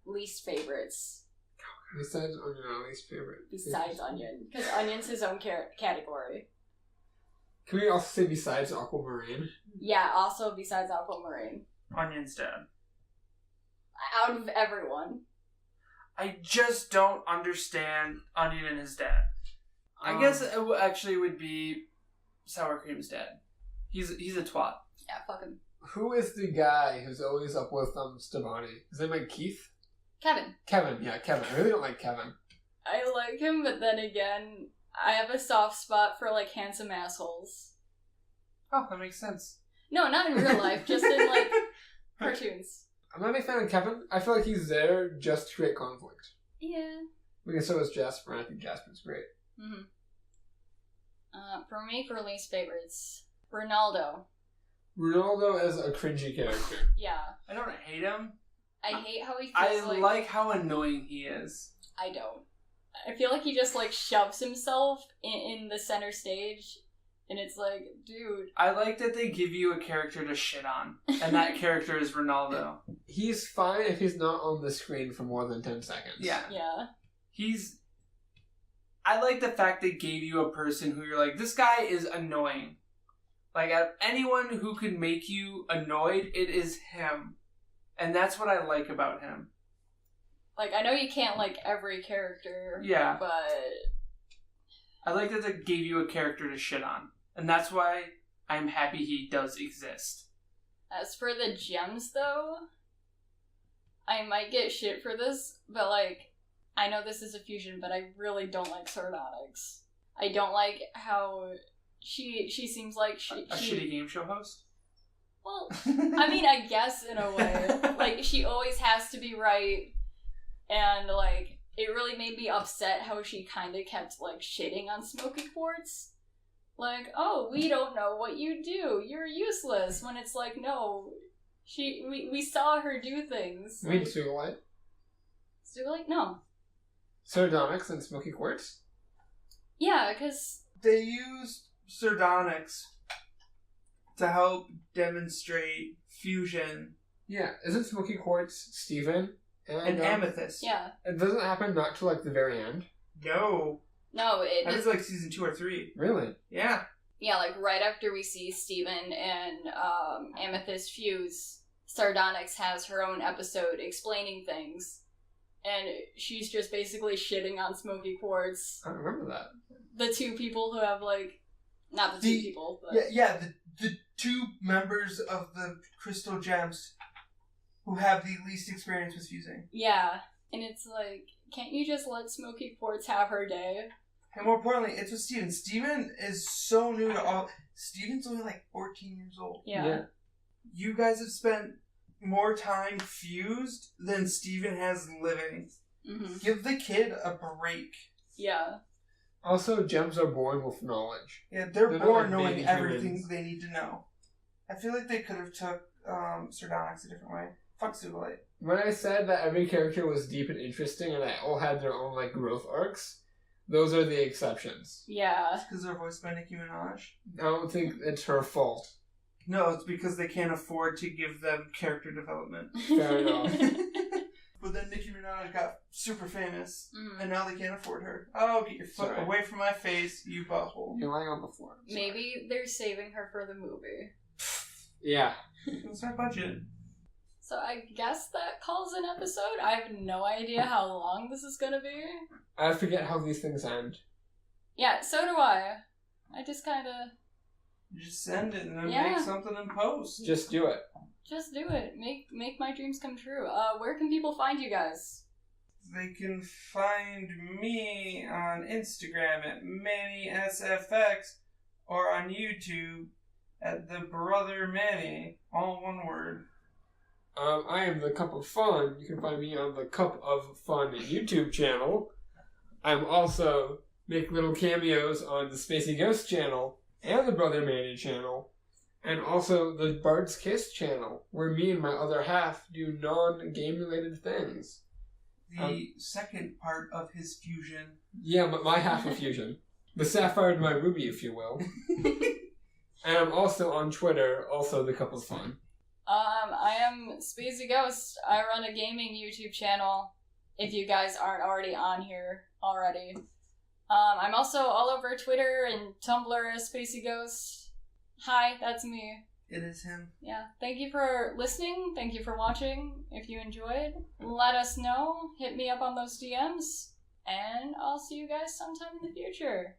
[SPEAKER 1] least favorites.
[SPEAKER 2] Besides Onion, our least favorite.
[SPEAKER 1] Besides Onion. Because Onion's his own category.
[SPEAKER 2] Can we also say besides Aquamarine?
[SPEAKER 1] Yeah, also besides Aquamarine.
[SPEAKER 3] Onion's dad.
[SPEAKER 1] Out of everyone.
[SPEAKER 3] I just don't understand Onion and his dad. I guess it actually would be Sour Cream's dad. He's a twat.
[SPEAKER 1] Yeah, fuck him.
[SPEAKER 2] Who is the guy who's always up with Stevani? Is that like Keith?
[SPEAKER 1] Kevin.
[SPEAKER 2] Kevin. I really don't like Kevin.
[SPEAKER 1] I like him, but then again, I have a soft spot for handsome assholes.
[SPEAKER 3] Oh, that makes sense.
[SPEAKER 1] No, not in real life, just in cartoons.
[SPEAKER 2] I'm not a big fan of Kevin. I feel like he's there just to create conflict.
[SPEAKER 1] Yeah.
[SPEAKER 2] Because so is Jasper, and I think Jasper's great.
[SPEAKER 1] Mm-hmm. For me, for least favorites, Ronaldo.
[SPEAKER 2] Ronaldo is a cringy character.
[SPEAKER 1] Yeah.
[SPEAKER 3] I don't hate him.
[SPEAKER 1] I hate how he feels
[SPEAKER 3] I like how annoying he is.
[SPEAKER 1] I don't. I feel like he just shoves himself in the center stage, and it's dude.
[SPEAKER 3] I like that they give you a character to shit on, and that character is Ronaldo.
[SPEAKER 2] He's fine if he's not on the screen for more than 10 seconds.
[SPEAKER 3] Yeah.
[SPEAKER 1] Yeah.
[SPEAKER 3] I like the fact they gave you a person who you're this guy is annoying. Out of anyone who could make you annoyed, it is him. And that's what I like about him.
[SPEAKER 1] I know you can't like every character.
[SPEAKER 3] Yeah.
[SPEAKER 1] But
[SPEAKER 3] I like that they gave you a character to shit on. And that's why I'm happy he does exist.
[SPEAKER 1] As for the gems, though, I might get shit for this, but I know this is a fusion, but I really don't like Sardonyx. I don't like how she seems like she...
[SPEAKER 3] A shitty game show host?
[SPEAKER 1] Well, I mean, I guess in a way. She always has to be right, and, it really made me upset how she kind of kept, shitting on Smoky Quartz. Oh, we don't know what you do. You're useless. When it's no, we saw her do things.
[SPEAKER 2] You mean Sugilite?
[SPEAKER 1] Sugilite? No.
[SPEAKER 2] Sardonyx and Smoky Quartz?
[SPEAKER 1] Yeah, because...
[SPEAKER 3] They used Sardonyx to help demonstrate fusion.
[SPEAKER 2] Yeah, isn't Smoky Quartz Steven?
[SPEAKER 3] And Amethyst.
[SPEAKER 1] Yeah.
[SPEAKER 2] It doesn't happen not till the very end?
[SPEAKER 3] No.
[SPEAKER 1] No, it
[SPEAKER 3] That is season 2 or 3.
[SPEAKER 2] Really?
[SPEAKER 3] Yeah.
[SPEAKER 1] Yeah, right after we see Steven and Amethyst fuse, Sardonyx has her own episode explaining things. And she's just basically shitting on Smoky Quartz.
[SPEAKER 2] I don't remember that.
[SPEAKER 1] The two people who have, not the two people, but...
[SPEAKER 3] Yeah, the two members of the Crystal Gems who have the least experience with fusing.
[SPEAKER 1] Yeah, and it's can't you just let Smoky Quartz have her day?
[SPEAKER 3] And more importantly, it's with Steven. Steven is so new to all... Steven's only 14 years old.
[SPEAKER 1] Yeah.
[SPEAKER 3] You guys have spent more time fused than Steven has living.
[SPEAKER 1] Mm-hmm.
[SPEAKER 3] Give the kid a break.
[SPEAKER 1] Yeah.
[SPEAKER 2] Also, gems are born with knowledge.
[SPEAKER 3] Yeah, they're born
[SPEAKER 2] not
[SPEAKER 3] knowing
[SPEAKER 2] baby
[SPEAKER 3] everything
[SPEAKER 2] humans.
[SPEAKER 3] they need to know. I feel like they could have took Sardonyx a different way. Fuck Sugilite.
[SPEAKER 2] When I said that every character was deep and interesting and they all had their own growth arcs, those are the exceptions.
[SPEAKER 1] Yeah.
[SPEAKER 3] Because they're voiced by Nicki Minaj?
[SPEAKER 2] I don't think it's her fault.
[SPEAKER 3] No, it's because they can't afford to give them character development.
[SPEAKER 2] Fair enough.
[SPEAKER 3] but then Nicki Minaj got super famous, and now they can't afford her. Oh, get your foot away from my face, you butthole.
[SPEAKER 2] You're lying on the floor.
[SPEAKER 1] Maybe they're saving her for the movie.
[SPEAKER 2] Yeah.
[SPEAKER 3] It's our budget.
[SPEAKER 1] So I guess that calls an episode. I have no idea how long this is gonna be.
[SPEAKER 2] I forget how these things end.
[SPEAKER 1] Yeah, so do I. I just kinda...
[SPEAKER 3] Just send it and then make something in post.
[SPEAKER 2] Just do it.
[SPEAKER 1] Just do it. Make my dreams come true. Where can people find you guys?
[SPEAKER 3] They can find me on Instagram at MannySFX or on YouTube at TheBrotherManny. All one word.
[SPEAKER 2] I am the Cup of Fun. You can find me on the Cup of Fun YouTube channel. I'm also make little cameos on the Spacey Ghost channel and the Brother Manny channel, and also the Bard's Kiss channel, where me and my other half do non-game related things.
[SPEAKER 3] The second part of his fusion.
[SPEAKER 2] Yeah, my half of fusion. The sapphire to my ruby, if you will. And I'm also on Twitter, also the Cup of Fun.
[SPEAKER 1] I am Spacey Ghost. I run a gaming YouTube channel, if you guys aren't already on here already. I'm also all over Twitter and Tumblr as Spacey Ghost. Hi, that's me.
[SPEAKER 3] It is him.
[SPEAKER 1] Yeah, thank you for listening. Thank you for watching. If you enjoyed, let us know. Hit me up on those DMs. And I'll see you guys sometime in the future.